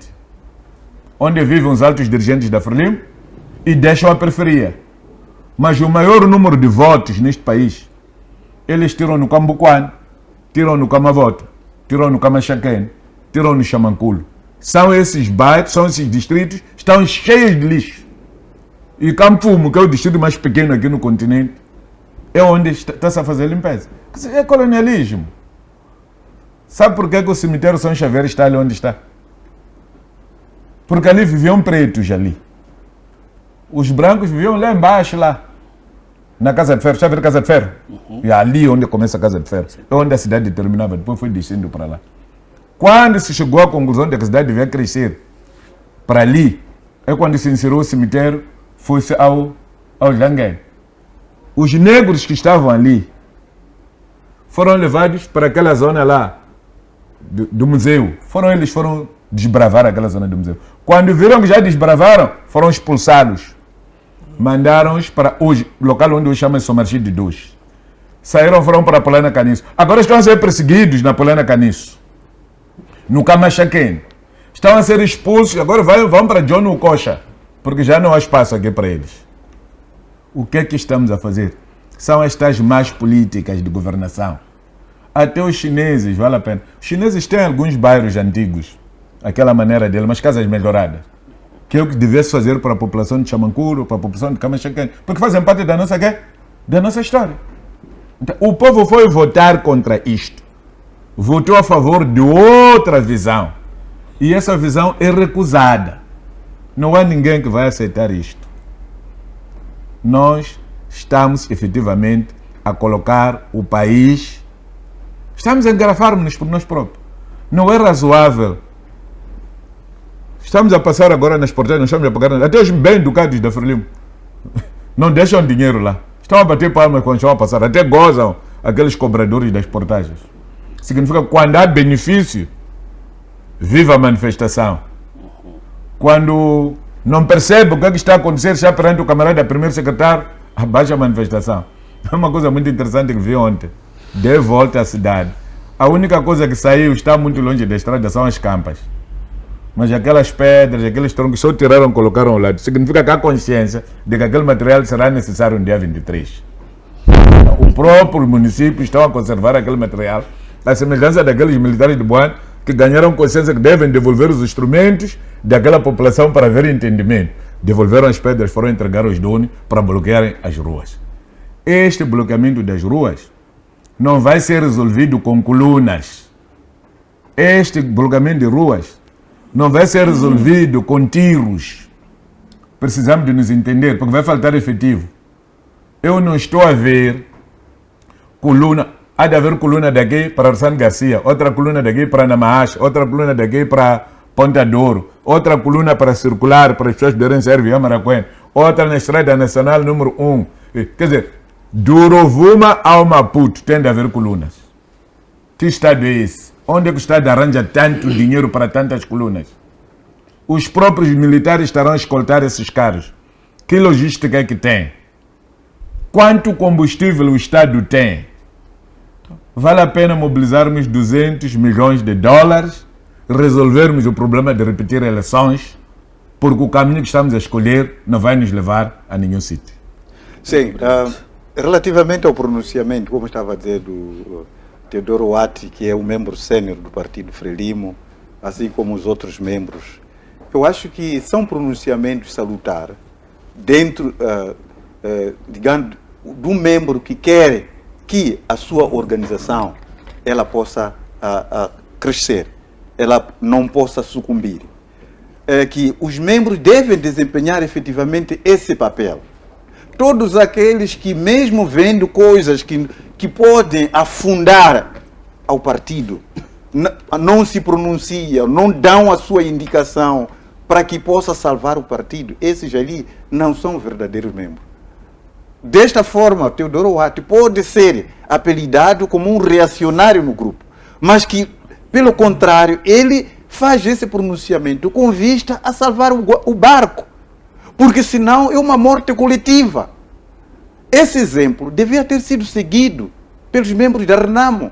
onde vivem os altos dirigentes da Frelimo, e deixam a periferia. Mas o maior número de votos neste país, eles tiram no Cambuquane, tiram no Camavota, tiram no Camachaquene, tiram no Xamanculo. São esses bairros, são esses distritos, estão cheios de lixo. E Campumo, que é o distrito mais pequeno aqui no continente, é onde está-se a fazer limpeza. É colonialismo. Sabe por que o cemitério São Xavier está ali onde está? Porque ali viviam pretos ali. Os brancos viviam lá embaixo, lá. Na Casa de Ferro. Já viu a Casa de Ferro? E ali onde começa a Casa de Ferro. É onde a cidade terminava, depois foi descendo para lá. Quando se chegou à conclusão de que a cidade devia crescer para ali, é quando se inseriu o cemitério, foi-se ao Janguém. Os negros que estavam ali foram levados para aquela zona lá do museu. Eles foram desbravar aquela zona do museu. Quando viram que já desbravaram, foram expulsados. Mandaram-os para hoje, local onde hoje chama-se Somarchid de 2. Saíram, foram para a Polana Caniço. Agora estão a ser perseguidos na Polana Caniço. No Camachaquene. Estão a ser expulsos, agora vão para John Ucocha, porque já não há espaço aqui para eles. O que é que estamos a fazer? São estas más políticas de governação. Até os chineses, vale a pena. Os chineses têm alguns bairros antigos, aquela maneira dele, mas casas melhoradas. Que é o que devesse fazer para a população de Xamanculo, para a população de Camachaquene, porque fazem parte da nossa história. Então, o povo foi votar contra isto. Votou a favor de outra visão. E essa visão é recusada. Não há ninguém que vai aceitar isto. Nós estamos efetivamente a colocar o país, estamos a engarrafar-nos por nós próprios. Não é razoável. Estamos a passar agora nas portagens, nós estamos a pagar, até os bem educados da Frelimo não deixam dinheiro lá. Estão a bater palmas quando estão a passar, até gozam aqueles cobradores das portagens. Significa que quando há benefício, viva a manifestação. Quando não percebe o que é que está a acontecer, já perante o camarada primeiro secretário, abaixa a manifestação. É uma coisa muito interessante que vi ontem. De volta à cidade. A única coisa que saiu, está muito longe da estrada, são as campas. Mas aquelas pedras, aqueles troncos, só tiraram e colocaram ao lado. Significa que há consciência de que aquele material será necessário no dia 23. O próprio município está a conservar aquele material a semelhança daqueles militares de Boane que ganharam consciência que devem devolver os instrumentos daquela população para haver entendimento. Devolveram as pedras, foram entregar aos donos para bloquearem as ruas. Este bloqueamento das ruas não vai ser resolvido com colunas. Este bloqueamento de ruas não vai ser resolvido com tiros. Precisamos de nos entender, porque vai faltar efetivo. Eu não estou a ver coluna. Há de haver coluna daqui para Arsene Garcia, outra coluna daqui para Namahash, outra coluna daqui para Ponta Douro, outra coluna para circular, para as pessoas poderem sair via Maracuene, outra na Estrada Nacional número 1. Quer dizer, do Rovuma ao Maputo tem de haver colunas. Que Estado é esse? Onde é que o Estado arranja tanto dinheiro para tantas colunas? Os próprios militares estarão a escoltar esses carros. Que logística é que tem? Quanto combustível o Estado tem? Vale a pena mobilizarmos 200 milhões de dólares, resolvermos o problema de repetir eleições, porque o caminho que estamos a escolher não vai nos levar a nenhum sítio. Sim, relativamente ao pronunciamento, como estava a dizer do Teodoro Wati, que é um membro sênior do Partido Frelimo, assim como os outros membros, eu acho que são pronunciamentos salutares dentro, digamos, de um membro que quer que a sua organização ela possa crescer, ela não possa sucumbir. Que os membros devem desempenhar efetivamente esse papel. Todos aqueles que, mesmo vendo coisas que podem afundar ao partido, não se pronunciam, não dão a sua indicação para que possa salvar o partido, esses ali não são verdadeiros membros. Desta forma, Teodoro Wati pode ser apelidado como um reacionário no grupo, mas que, pelo contrário, ele faz esse pronunciamento com vista a salvar o barco, porque senão é uma morte coletiva. Esse exemplo devia ter sido seguido pelos membros da Renamo.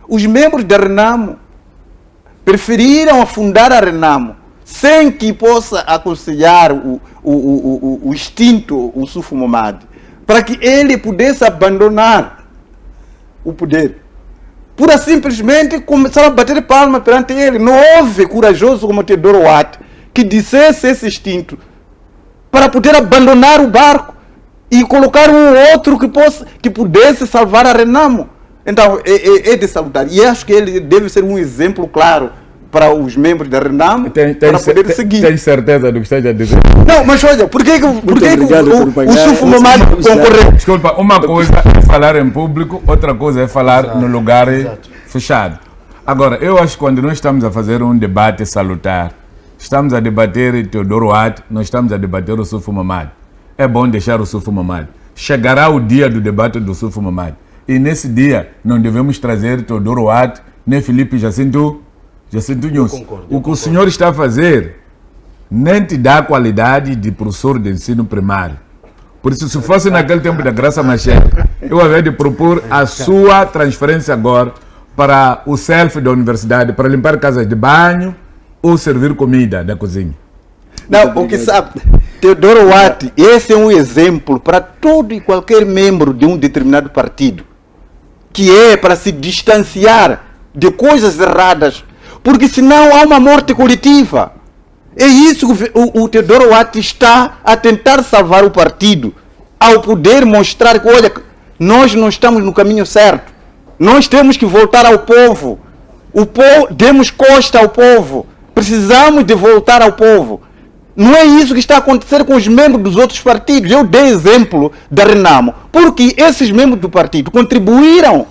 Os membros da Renamo preferiram afundar a Renamo sem que possa aconselhar o extinto Yusuf Momad, para que ele pudesse abandonar o poder. Pura simplesmente começaram a bater palma perante ele. Não houve corajoso como Teodoro Wati que dissesse esse instinto para poder abandonar o barco e colocar um outro que pudesse salvar a Renamo. Então, é de salutar. E acho que ele deve ser um exemplo claro para os membros da Renamo para poder seguir. Tem certeza do que está a dizer? Não, mas olha, por que o Yusuf Momad concorreu? Desculpa, uma coisa é falar em público, outra coisa é falar no lugar fechado. Agora, eu acho que quando nós estamos a fazer um debate salutar, estamos a debater Teodoro Wati, nós estamos a debater o Yusuf Momad. É bom deixar o Yusuf Momad. Chegará o dia do debate do Yusuf Momad. E nesse dia não devemos trazer Teodoro Wati, nem Felipe Jacinto Nunes. O que o senhor está a fazer nem te dá a qualidade de professor de ensino primário. Por isso, se fosse naquele tempo da Graça Machete, eu havia de propor a sua transferência agora para o self da universidade, para limpar casas de banho ou servir comida da cozinha. Não, o que sabe, Teodoro Wati, esse é um exemplo para todo e qualquer membro de um determinado partido, que é para se distanciar de coisas erradas, porque senão há uma morte coletiva. É isso que o Teodoro Wati está a tentar salvar o partido, ao poder mostrar que, olha, nós não estamos no caminho certo, nós temos que voltar ao povo, demos costa ao povo, precisamos de voltar ao povo. Não é isso que está a acontecer com os membros dos outros partidos. Eu dei exemplo da Renamo, porque esses membros do partido contribuíram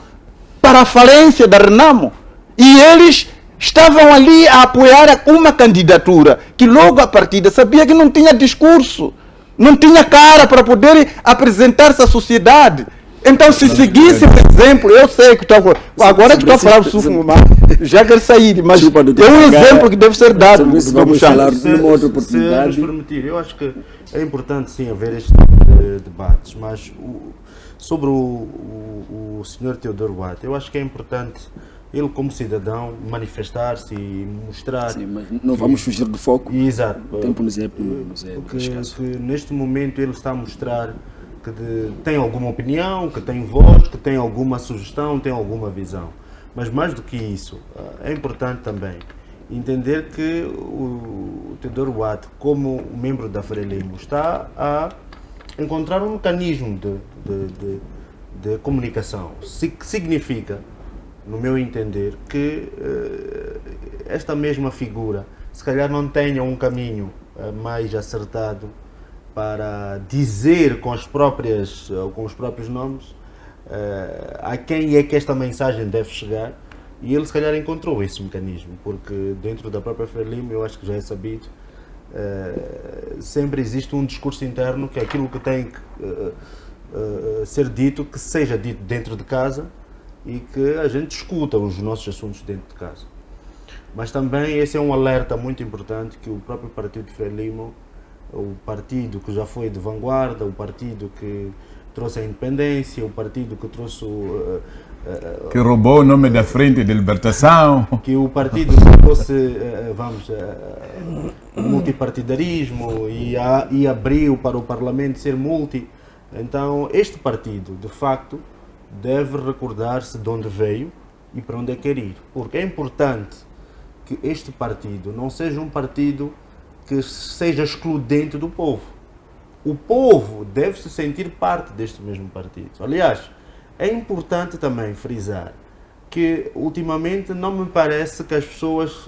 para a falência da Renamo e eles estavam ali a apoiar uma candidatura que logo à partida sabia que não tinha discurso, não tinha cara para poder apresentar-se à sociedade. Então, se seguisse esse exemplo, eu sei que agora que estou a falar do Yusuf Momad, já quero sair, mas é um exemplo que deve ser dado. Vamos falar numa outra Se oportunidade. nos permitir, eu acho que é importante sim haver este tipo de debates, mas sobre o Sr. Teodoro Wati, eu acho que é importante ele, como cidadão, manifestar-se e mostrar. Sim, mas não vamos fugir do foco. Exato. O tempo nos é escasso. Que neste momento ele está a mostrar que tem alguma opinião, que tem voz, que tem alguma sugestão, tem alguma visão. Mas mais do que isso, é importante também entender que o Teodoro Wade, como membro da Frelimo, está a encontrar um mecanismo de comunicação, que significa, no meu entender, que esta mesma figura se calhar não tenha um caminho mais acertado para dizer com os próprios nomes a quem é que esta mensagem deve chegar, e ele se calhar encontrou esse mecanismo, porque dentro da própria Frelimo, eu acho que já é sabido, sempre existe um discurso interno que é aquilo que tem que ser dito, que seja dito dentro de casa e que a gente escuta os nossos assuntos dentro de casa. Mas também esse é um alerta muito importante que o próprio partido de Frelimo, o partido que já foi de vanguarda, o partido que trouxe a independência, o partido que trouxe que roubou o nome da Frente de Libertação, que o partido que trouxe o multipartidarismo e abriu para o Parlamento ser multi. Então este partido, de facto, deve recordar-se de onde veio e para onde é que quer ir, porque é importante que este partido não seja um partido que seja excludente do povo. O povo deve se sentir parte deste mesmo partido. Aliás, é importante também frisar que ultimamente não me parece que as pessoas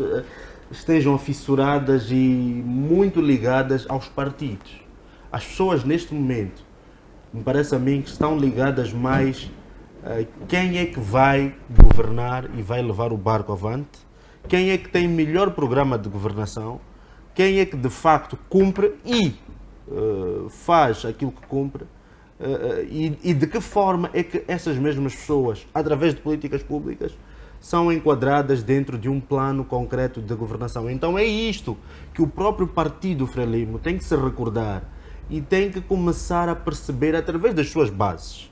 estejam fissuradas e muito ligadas aos partidos. As pessoas neste momento, me parece a mim, que estão ligadas mais a quem é que vai governar e vai levar o barco avante, quem é que tem melhor programa de governação, quem é que de cumpre e faz aquilo que cumpre, e de que forma é que essas mesmas pessoas, através de políticas públicas, são enquadradas dentro de um plano concreto de governação. Então é isto que o próprio partido Frelimo tem que se recordar e tem que começar a perceber através das suas bases,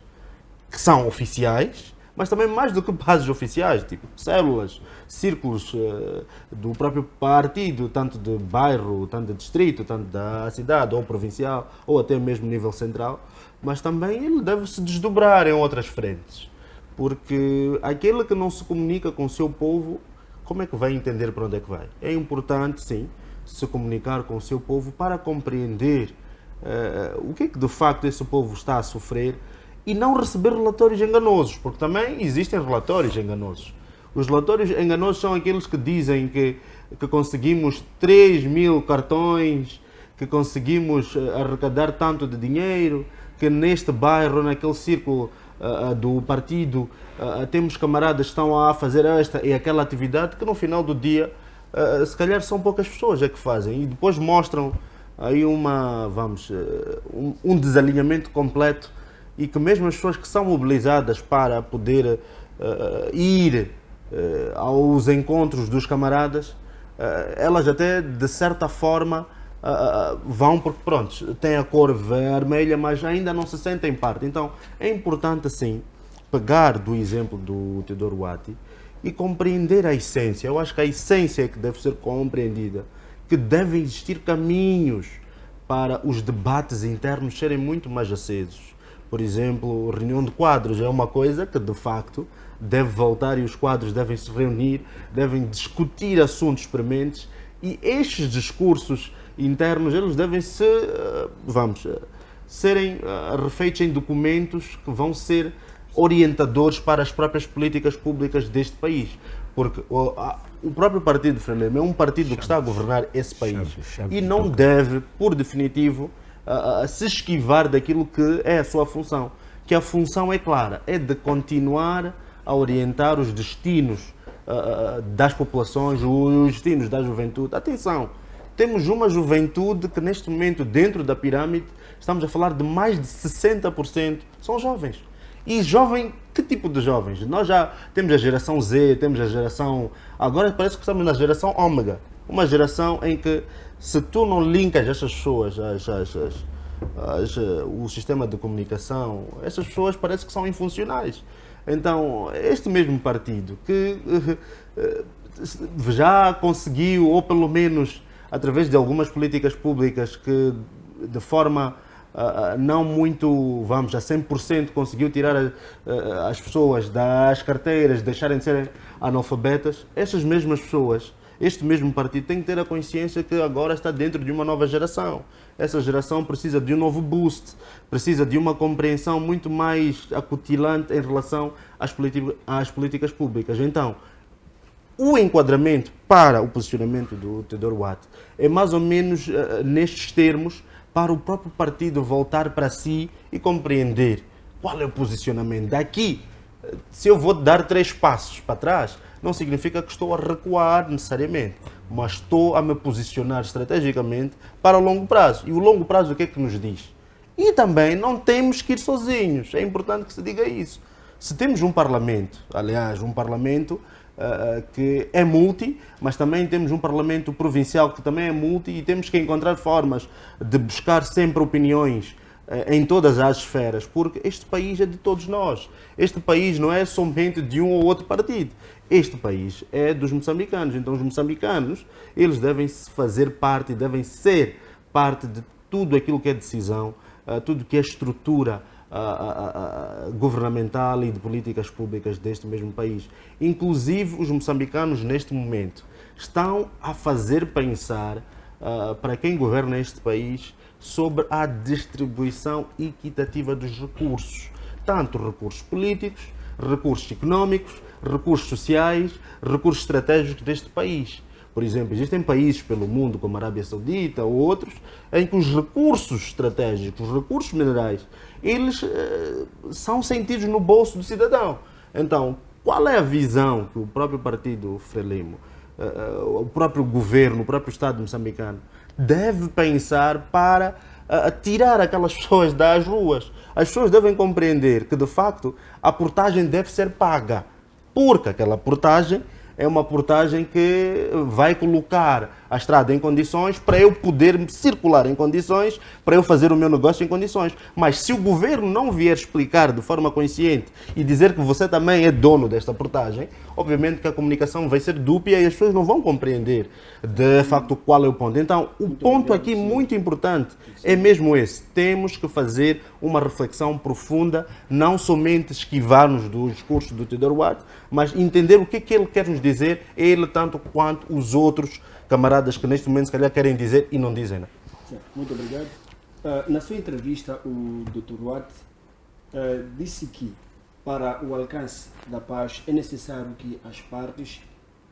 que são oficiais, mas também mais do que bases oficiais, tipo células, círculos do próprio partido, tanto de bairro, tanto de distrito, tanto da cidade ou provincial, ou até mesmo nível central, mas também ele deve se desdobrar em outras frentes, porque aquele que não se comunica com o seu povo, como é que vai entender para onde é que vai? É importante, sim, se comunicar com o seu povo para compreender o que é que de facto esse povo está a sofrer e não receber relatórios enganosos, porque também existem relatórios enganosos. Os relatórios enganosos são aqueles que dizem que conseguimos 3.000 cartões, que conseguimos arrecadar tanto de dinheiro, que neste bairro, naquele círculo do partido, temos camaradas que estão a fazer esta e aquela atividade, que no final do dia, se calhar são poucas pessoas que fazem, e depois mostram aí um desalinhamento completo, e que mesmo as pessoas que são mobilizadas para poder ir aos encontros dos camaradas, elas até de certa forma vão porque pronto, têm a cor vermelha, mas ainda não se sentem parte. Então é importante assim pegar do exemplo do Teodoro Wade e compreender a essência. Eu acho que a essência é que deve ser compreendida, que devem existir caminhos para os debates internos serem muito mais acesos. Por exemplo, reunião de quadros é uma coisa que, de facto, deve voltar e os quadros devem se reunir, devem discutir assuntos prementes, e estes discursos internos, eles devem serem refeitos em documentos que vão ser orientadores para as próprias políticas públicas deste país. Porque o próprio partido Frelimo é um partido que está a governar esse país e não deve, por definitivo, se esquivar daquilo que é a sua função, que a função é clara, é de continuar a orientar os destinos das populações, os destinos da juventude. Atenção, temos uma juventude que neste momento dentro da pirâmide estamos a falar de mais de 60% são jovens. E jovem, que tipo de jovens? Nós já temos a geração Z, temos a geração... Agora parece que estamos na geração Ômega, uma geração em que se tu não linkas essas pessoas, o sistema de comunicação, essas pessoas parece que são infuncionais. Então, este mesmo partido que já conseguiu, ou pelo menos através de algumas políticas públicas que de forma não muito, vamos, a 100% conseguiu tirar as pessoas das carteiras, deixarem de serem analfabetas, essas mesmas pessoas, este mesmo partido tem que ter a consciência que agora está dentro de uma nova geração. Essa geração precisa de um novo boost, precisa de uma compreensão muito mais acutilante em relação às políticas públicas. Então, o enquadramento para o posicionamento do Teodoro Duarte é mais ou menos nestes termos, para o próprio partido voltar para si e compreender qual é o posicionamento. Daqui, se eu vou dar 3 passos para trás, não significa que estou a recuar necessariamente, mas estou a me posicionar estrategicamente para o longo prazo. E o longo prazo o que é que nos diz? E também não temos que ir sozinhos, é importante que se diga isso. Se temos um parlamento, aliás, um parlamento que é multi, mas também temos um parlamento provincial que também é multi e temos que encontrar formas de buscar sempre opiniões em todas as esferas, porque este país é de todos nós. Este país não é somente de um ou outro partido. Este país é dos moçambicanos. Então os moçambicanos, eles devem fazer parte, devem ser parte de tudo aquilo que é decisão, tudo que é estrutura governamental e de políticas públicas deste mesmo país. Inclusive os moçambicanos neste momento estão a fazer pensar para quem governa este país sobre a distribuição equitativa dos recursos, tanto recursos políticos, recursos económicos, recursos sociais, recursos estratégicos deste país. Por exemplo, existem países pelo mundo, como a Arábia Saudita ou outros, em que os recursos estratégicos, os recursos minerais, eles são sentidos no bolso do cidadão. Então, qual é a visão que o próprio partido Frelimo, o próprio governo, o próprio Estado moçambicano deve pensar para tirar aquelas pessoas das ruas? As pessoas devem compreender que, de facto, a portagem deve ser paga, porque aquela portagem é uma portagem que vai colocar a estrada em condições para eu poder circular em condições, para eu fazer o meu negócio em condições. Mas se o governo não vier explicar de forma consciente e dizer que você também é dono desta portagem, obviamente que a comunicação vai ser dúbia e as pessoas não vão compreender de facto qual é o ponto. Então, o ponto aqui muito importante é mesmo esse. Temos que fazer uma reflexão profunda, não somente esquivar-nos do discurso do Teodoro Duarte, mas entender o que é que ele quer nos dizer, ele tanto quanto os outros camaradas que neste momento se calhar querem dizer e não dizem. Não? Muito obrigado. Na sua entrevista, o Dr. Duarte disse que para o alcance da paz é necessário que as partes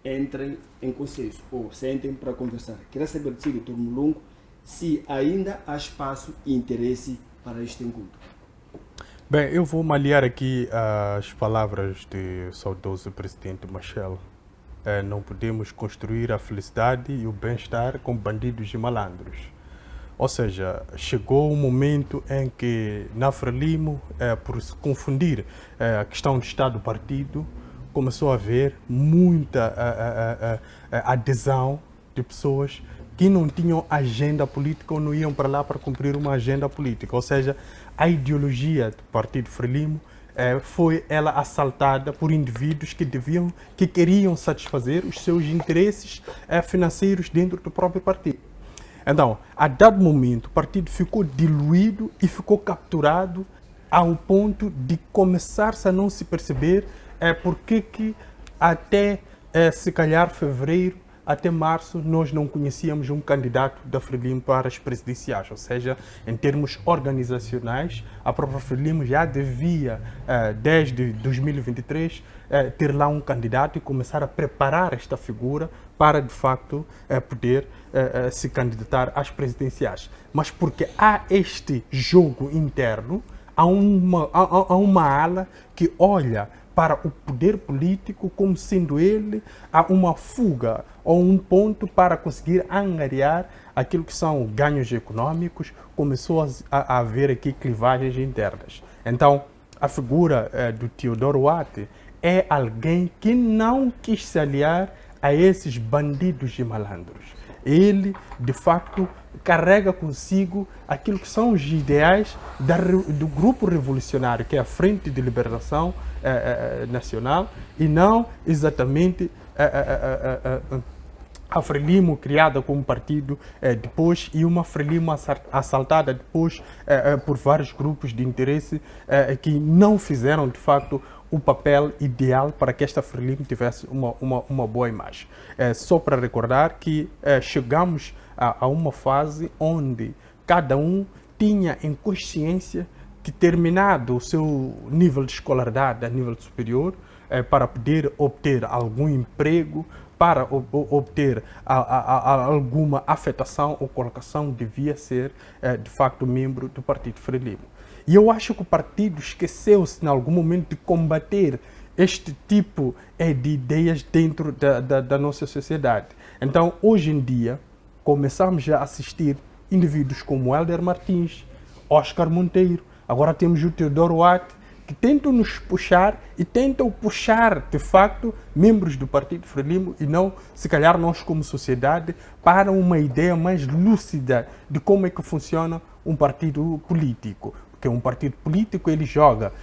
entrem em consenso ou sentem para conversar. Queria saber de si, Dr. Mulungu, se ainda há espaço e interesse para este encontro. Bem, eu vou malhar aqui as palavras do saudoso presidente Machel. Não podemos construir a felicidade e o bem-estar com bandidos e malandros. Ou seja, chegou um momento em que na Frelimo, por se confundir a questão de Estado-partido, começou a haver muita adesão de pessoas que não tinham agenda política ou não iam para lá para cumprir uma agenda política. Ou seja, a ideologia do Partido Frelimo foi ela assaltada por indivíduos que queriam satisfazer os seus interesses financeiros dentro do próprio partido. Então, a dado momento, o partido ficou diluído e ficou capturado ao ponto de começar-se a não se perceber porque que até se calhar fevereiro, até março, nós não conhecíamos um candidato da Frelimo para as presidenciais. Ou seja, em termos organizacionais, a própria Frelimo já devia, desde 2023, ter lá um candidato e começar a preparar esta figura para, de facto, poder se candidatar às presidenciais. Mas porque há este jogo interno, há uma ala que olha para o poder político como sendo ele uma fuga ou um ponto para conseguir angariar aquilo que são ganhos econômicos, começou a haver aqui clivagens internas. Então, a figura do Teodoro Duarte é alguém que não quis se aliar a esses bandidos e malandros. Ele, de facto, carrega consigo aquilo que são os ideais do grupo revolucionário, que é a Frente de Liberação Nacional, e não exatamente a Frelimo criada como partido depois e uma Frelimo assaltada depois por vários grupos de interesse que não fizeram de facto o papel ideal para que esta Frelimo tivesse uma boa imagem. Só para recordar que chegamos a uma fase onde cada um tinha em consciência que, terminado o seu nível de escolaridade a nível superior, para poder obter algum emprego, para obter alguma afetação ou colocação, devia ser, de facto, membro do Partido Frelimo. E eu acho que o partido esqueceu-se, em algum momento, de combater este tipo de ideias dentro da nossa sociedade. Então, hoje em dia, começamos a assistir indivíduos como Helder Martins, Oscar Monteiro, agora temos o Teodoro Watt, que tentam nos puxar e tentam puxar, de facto, membros do Partido Frelimo e não, se calhar, nós como sociedade, para uma ideia mais lúcida de como é que funciona um partido político. Porque um partido político, ele joga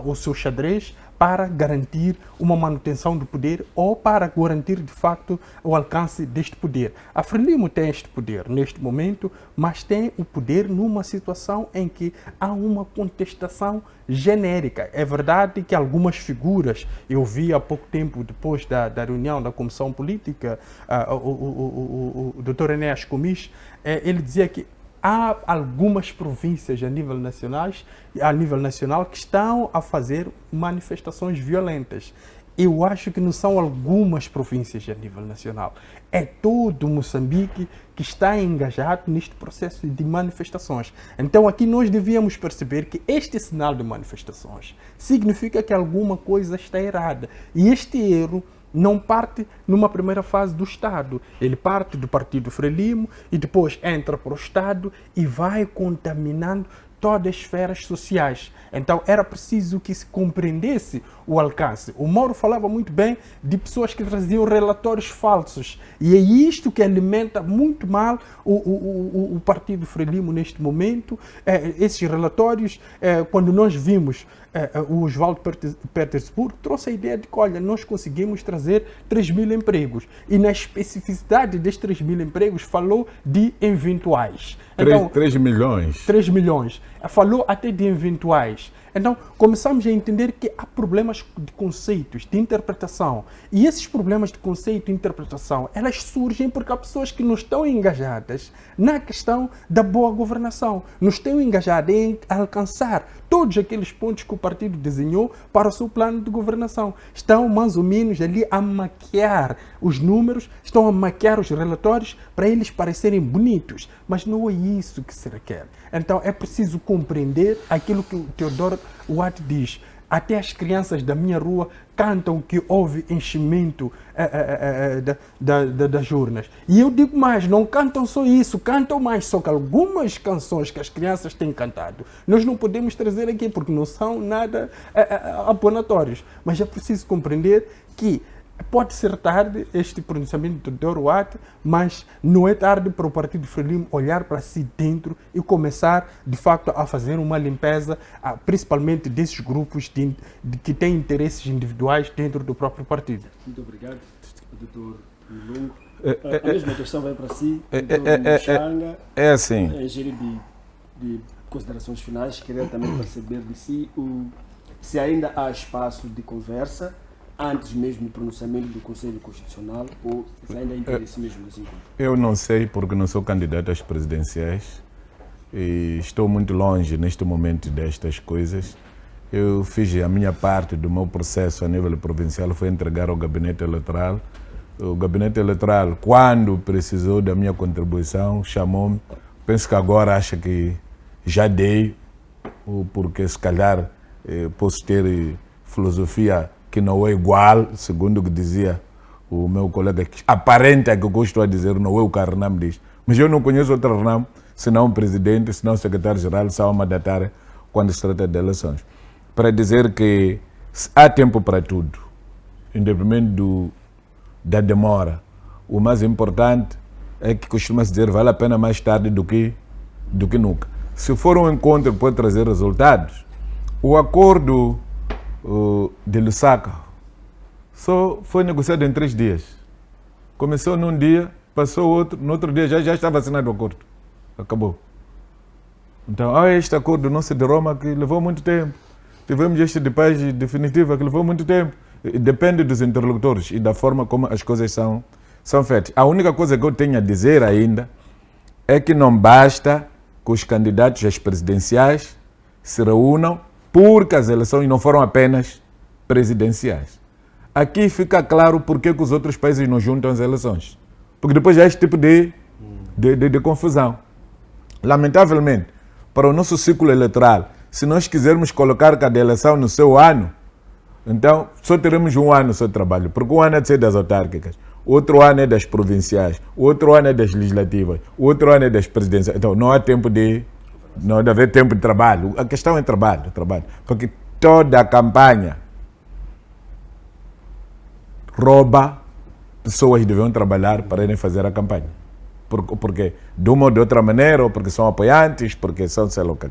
o seu xadrez para garantir uma manutenção do poder ou para garantir, de facto, o alcance deste poder. A Frelimo tem este poder neste momento, mas tem o poder numa situação em que há uma contestação genérica. É verdade que algumas figuras, eu vi há pouco tempo, depois da reunião da Comissão Política, o Dr. Enéas Comis, ele dizia que há algumas províncias a nível nacional que estão a fazer manifestações violentas. Eu acho que não são algumas províncias a nível nacional. É todo Moçambique que está engajado neste processo de manifestações. Então aqui nós devíamos perceber que este sinal de manifestações significa que alguma coisa está errada. E este erro não parte numa primeira fase do Estado. Ele parte do Partido Frelimo e depois entra para o Estado e vai contaminando todas as esferas sociais. Então era preciso que se compreendesse o alcance. O Mauro falava muito bem de pessoas que traziam relatórios falsos. E é isto que alimenta muito mal o Partido Frelimo neste momento. Esses relatórios, quando nós vimos o Oswaldo Petersburg, trouxe a ideia de que, olha, nós conseguimos trazer 3.000 empregos. E na especificidade destes 3.000 empregos falou de eventuais. Então, 3 milhões. 3 milhões. Falou até de eventuais. Então, começamos a entender que há problemas de conceitos, de interpretação. E esses problemas de conceito e interpretação, elas surgem porque há pessoas que não estão engajadas na questão da boa governação. Não estão engajadas em alcançar todos aqueles pontos que o partido desenhou para o seu plano de governação. Estão, mais ou menos, ali a maquiar os números, estão a maquiar os relatórios para eles parecerem bonitos. Mas não é isso que se requer. Então, é preciso compreender aquilo que o Teodoro Watt diz. Até as crianças da minha rua cantam que houve enchimento das urnas. E eu digo mais, não cantam só isso, cantam mais. Só que algumas canções que as crianças têm cantado, nós não podemos trazer aqui porque não são nada abonatórios. Mas é preciso compreender que pode ser tarde este pronunciamento do Teodoro Watt, mas não é tarde para o Partido Frelimo olhar para si dentro e começar, de facto, a fazer uma limpeza, principalmente desses grupos que têm interesses individuais dentro do próprio partido. Muito obrigado, Dr. Lungo. A mesma questão vai para si, Dr. Muxanga. É assim. Engenheiro de considerações finais, queria também perceber de si se ainda há espaço de conversa antes mesmo do pronunciamento do Conselho Constitucional ou se ainda há interesse mesmo desse encontro? Eu não sei, porque não sou candidato às presidenciais e estou muito longe neste momento destas coisas. Eu fiz a minha parte do meu processo a nível provincial, foi entregar ao gabinete eleitoral. O gabinete eleitoral, quando precisou da minha contribuição, chamou-me. Penso que agora acha que já dei, porque se calhar posso ter filosofia que não é igual, segundo o que dizia o meu colega, que aparenta que eu estou a dizer, não é o que a Renam diz. Mas eu não conheço outro Renam, senão o presidente, senão o secretário-geral, só uma datária, quando se trata de eleições. Para dizer que há tempo para tudo, independente da demora. O mais importante é que costuma-se dizer, vale a pena mais tarde do que nunca. Se for um encontro que pode trazer resultados, o acordo de Lusaka só foi negociado em 3 dias. Começou num dia, passou outro, no outro dia já estava assinado o acordo. Acabou. Então, este acordo não se de Roma que levou muito tempo. Tivemos este de paz definitiva que levou muito tempo. Depende dos interlocutores e da forma como as coisas são feitas. A única coisa que eu tenho a dizer ainda é que não basta que os candidatos às presidenciais se reúnam porque as eleições não foram apenas presidenciais. Aqui fica claro porque que os outros países não juntam as eleições. Porque depois há este tipo de confusão. Lamentavelmente, para o nosso ciclo eleitoral, se nós quisermos colocar cada eleição no seu ano, então só teremos um ano só de trabalho, porque um ano é de ser das autárquicas, outro ano é das provinciais, outro ano é das legislativas, outro ano é das presidenciais. Então não há tempo não deve haver tempo de trabalho. A questão é trabalho, porque toda a campanha rouba pessoas que deviam trabalhar para irem fazer a campanha. Porque de uma ou de outra maneira, ou porque são apoiantes, porque são sei lá o que.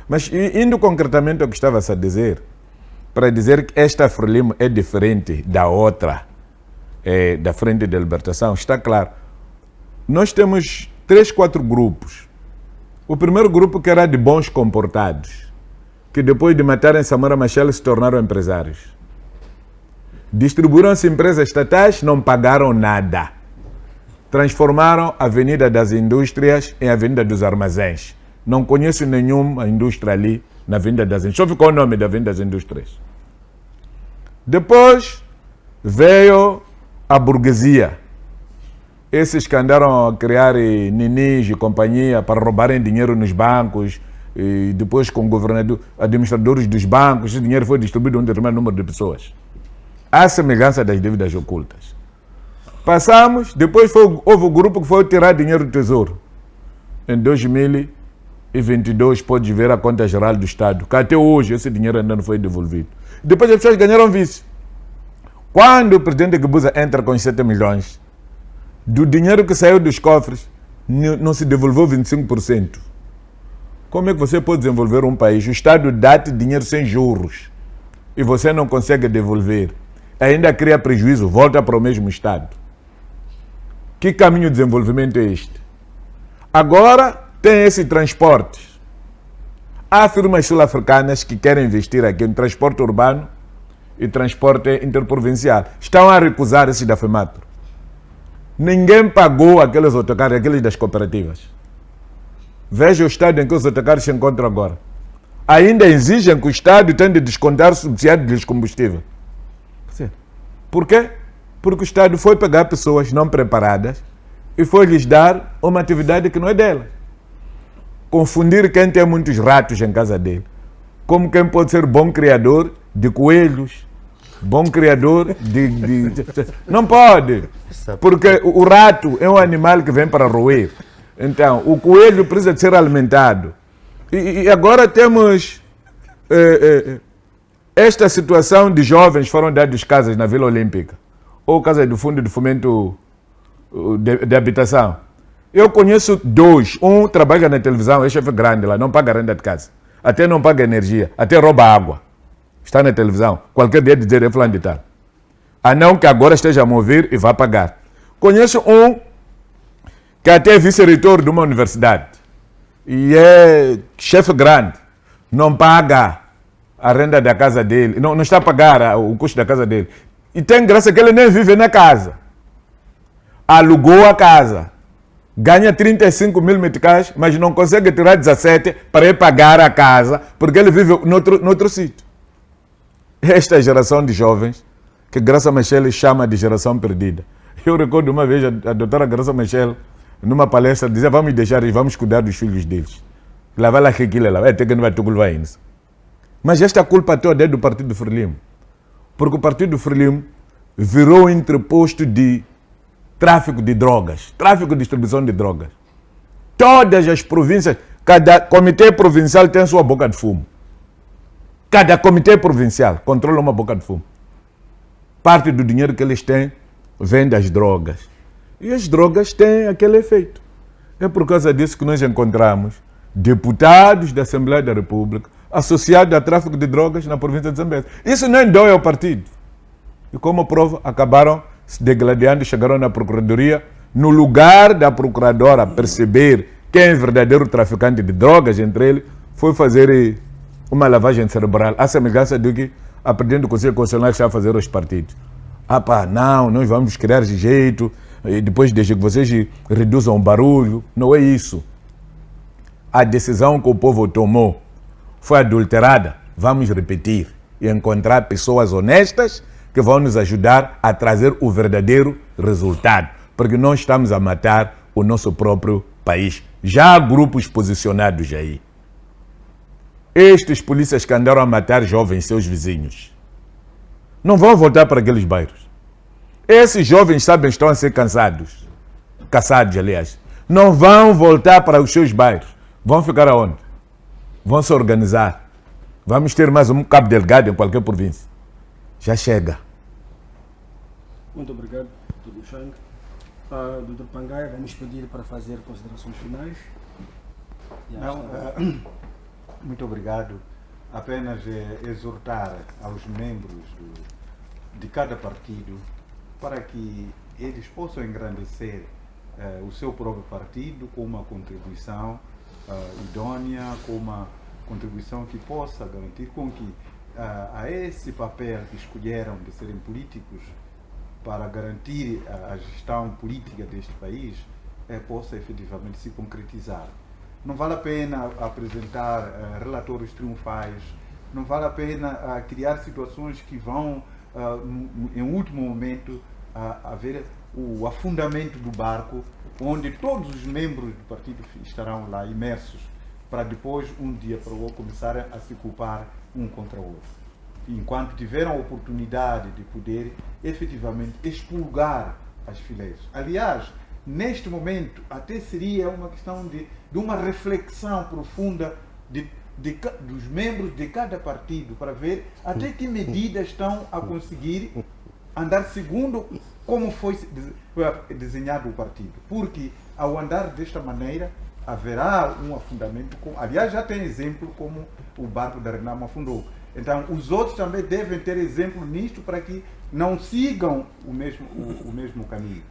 Mas indo concretamente ao que estava-se a dizer, para dizer que esta Frelimo é diferente da outra, da Frente de Libertação, está claro. Nós temos 3, 4 grupos. O primeiro grupo que era de bons comportados, que depois de matarem Samora Machel se tornaram empresários. Distribuíram-se empresas estatais, não pagaram nada. Transformaram a Avenida das Indústrias em Avenida dos Armazéns. Não conheço nenhuma indústria ali na Avenida das Indústrias. Só ficou o nome da Avenida das Indústrias. Depois veio a burguesia. Esses que andaram a criar ninis e companhia para roubarem dinheiro nos bancos, e depois com administradores dos bancos, esse dinheiro foi distribuído a um determinado número de pessoas. À semelhança das dívidas ocultas. Passamos, depois houve o grupo que foi tirar dinheiro do Tesouro. Em 2022, pode ver a conta geral do Estado, que até hoje esse dinheiro ainda não foi devolvido. Depois as pessoas ganharam vício. Quando o presidente Guebuza entra com 7 milhões, do dinheiro que saiu dos cofres, não se devolveu 25%. Como é que você pode desenvolver um país? O Estado dá-te dinheiro sem juros e você não consegue devolver. Ainda cria prejuízo, volta para o mesmo Estado. Que caminho de desenvolvimento é este? Agora tem esse transporte. Há firmas sul-africanas que querem investir aqui no transporte urbano e transporte interprovincial. Estão a recusar esses da FEMATRO. Ninguém pagou aqueles autocarros, aqueles das cooperativas. Veja o estado em que os autocarros se encontram agora. Ainda exigem que o Estado tenha de descontar o subsídio de combustível. Por quê? Porque o Estado foi pegar pessoas não preparadas e foi lhes dar uma atividade que não é delas. Confundir quem tem muitos ratos em casa dele como quem pode ser bom criador de coelhos, bom criador de... Não pode, porque o rato é um animal que vem para roer. Então, o coelho precisa de ser alimentado. E agora temos esta situação de jovens que foram dados casas na Vila Olímpica, ou casa do Fundo de Fomento de Habitação. Eu conheço 2. Um trabalha na televisão, é chefe grande lá, não paga renda de casa. Até não paga energia, até rouba água. Está na televisão. Qualquer dia dizer é fulano de tal. A não que agora esteja a mover e vá pagar. Conheço um que até é vice-reitor de uma universidade. E é chefe grande. Não paga a renda da casa dele. Não está a pagar o custo da casa dele. E tem graça que ele nem vive na casa. Alugou a casa. Ganha 35 mil meticais, mas não consegue tirar 17 para ir pagar a casa, porque ele vive noutro sítio. Esta geração de jovens, que Graça Machel chama de geração perdida. Eu recordo uma vez a doutora Graça Machel, numa palestra, dizia: vamos deixar e vamos cuidar dos filhos deles. Lá vai lá que aquilo lá, até que não vai ter culpa ainda. Mas esta culpa toda é do Partido Frelimo. Porque o Partido Frelimo virou um entreposto de tráfico de drogas, tráfico de distribuição de drogas. Todas as províncias, cada comitê provincial tem sua boca de fumo. Cada comitê provincial controla uma boca de fumo. Parte do dinheiro que eles têm vem das drogas. E as drogas têm aquele efeito. É por causa disso que nós encontramos deputados da Assembleia da República associados a tráfico de drogas na província de Zambésia. Isso nem dói ao partido. E como prova, acabaram se degladiando, chegaram na Procuradoria, no lugar da Procuradora perceber quem é o verdadeiro traficante de drogas entre eles, foi fazer uma lavagem cerebral, à semelhança do que a presidente do Conselho Constitucional está a fazer aos partidos. Não, nós vamos criar de jeito, e depois deixa que vocês reduzam o barulho. Não é isso. A decisão que o povo tomou foi adulterada. Vamos repetir e encontrar pessoas honestas que vão nos ajudar a trazer o verdadeiro resultado, porque nós estamos a matar o nosso próprio país. Já há grupos posicionados aí. Estes polícias que andaram a matar jovens, seus vizinhos, não vão voltar para aqueles bairros. Esses jovens sabem que estão a ser caçados, aliás. Não vão voltar para os seus bairros. Vão ficar aonde? Vão se organizar. Vamos ter mais um Cabo Delgado em qualquer província. Já chega. Muito obrigado, Dr. Mushanga. Dr. Pangaia, vamos pedir para fazer considerações finais. Muito obrigado. Apenas exortar aos membros de cada partido para que eles possam engrandecer o seu próprio partido com uma contribuição idônea, com uma contribuição que possa garantir com que a esse papel que escolheram de serem políticos para garantir a gestão política deste país possa efetivamente se concretizar. Não vale a pena apresentar relatórios triunfais, não vale a pena criar situações que vão, em último momento, haver o afundamento do barco, onde todos os membros do partido estarão lá imersos, para depois, um dia para o outro, começarem a se culpar um contra o outro. Enquanto tiveram a oportunidade de poder efetivamente expurgar as fileiras. Aliás, neste momento, até seria uma questão de uma reflexão profunda dos membros de cada partido para ver até que medidas estão a conseguir andar segundo como foi desenhado o partido. Porque ao andar desta maneira, haverá um afundamento. Aliás, já tem exemplo como o barco da Renamo afundou. Então, os outros também devem ter exemplo nisto para que não sigam o mesmo caminho.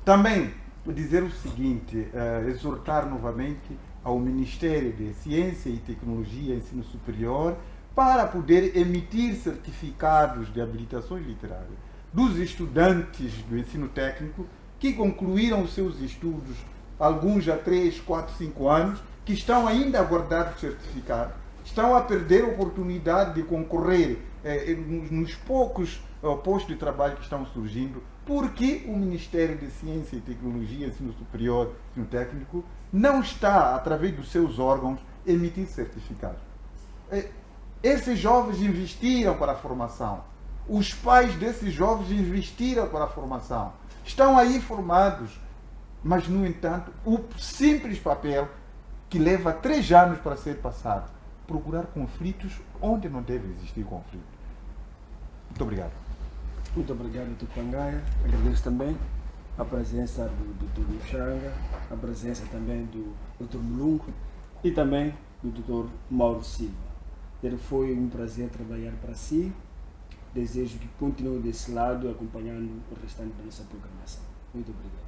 Também dizer o seguinte, exortar novamente ao Ministério de Ciência e Tecnologia e Ensino Superior para poder emitir certificados de habilitações literárias dos estudantes do ensino técnico que concluíram os seus estudos, alguns já 3, 4, 5 anos, que estão ainda a guardar o certificado, estão a perder a oportunidade de concorrer nos poucos postos de trabalho que estão surgindo, porque o Ministério de Ciência e Tecnologia, Ensino Superior e Ensino Técnico não está, através dos seus órgãos, emitir certificados. Esses jovens investiram para a formação. Os pais desses jovens investiram para a formação. Estão aí formados, mas, no entanto, o simples papel que leva 3 anos para ser passado, procurar conflitos onde não deve existir conflito. Muito obrigado. Muito obrigado, Dr. Pangaia. Agradeço também a presença do Dr. Mushanga, a presença também do Dr. Mulungu e também do Dr. Mauro Silva. Foi um prazer trabalhar para si. Desejo que continue desse lado acompanhando o restante da nossa programação. Muito obrigado.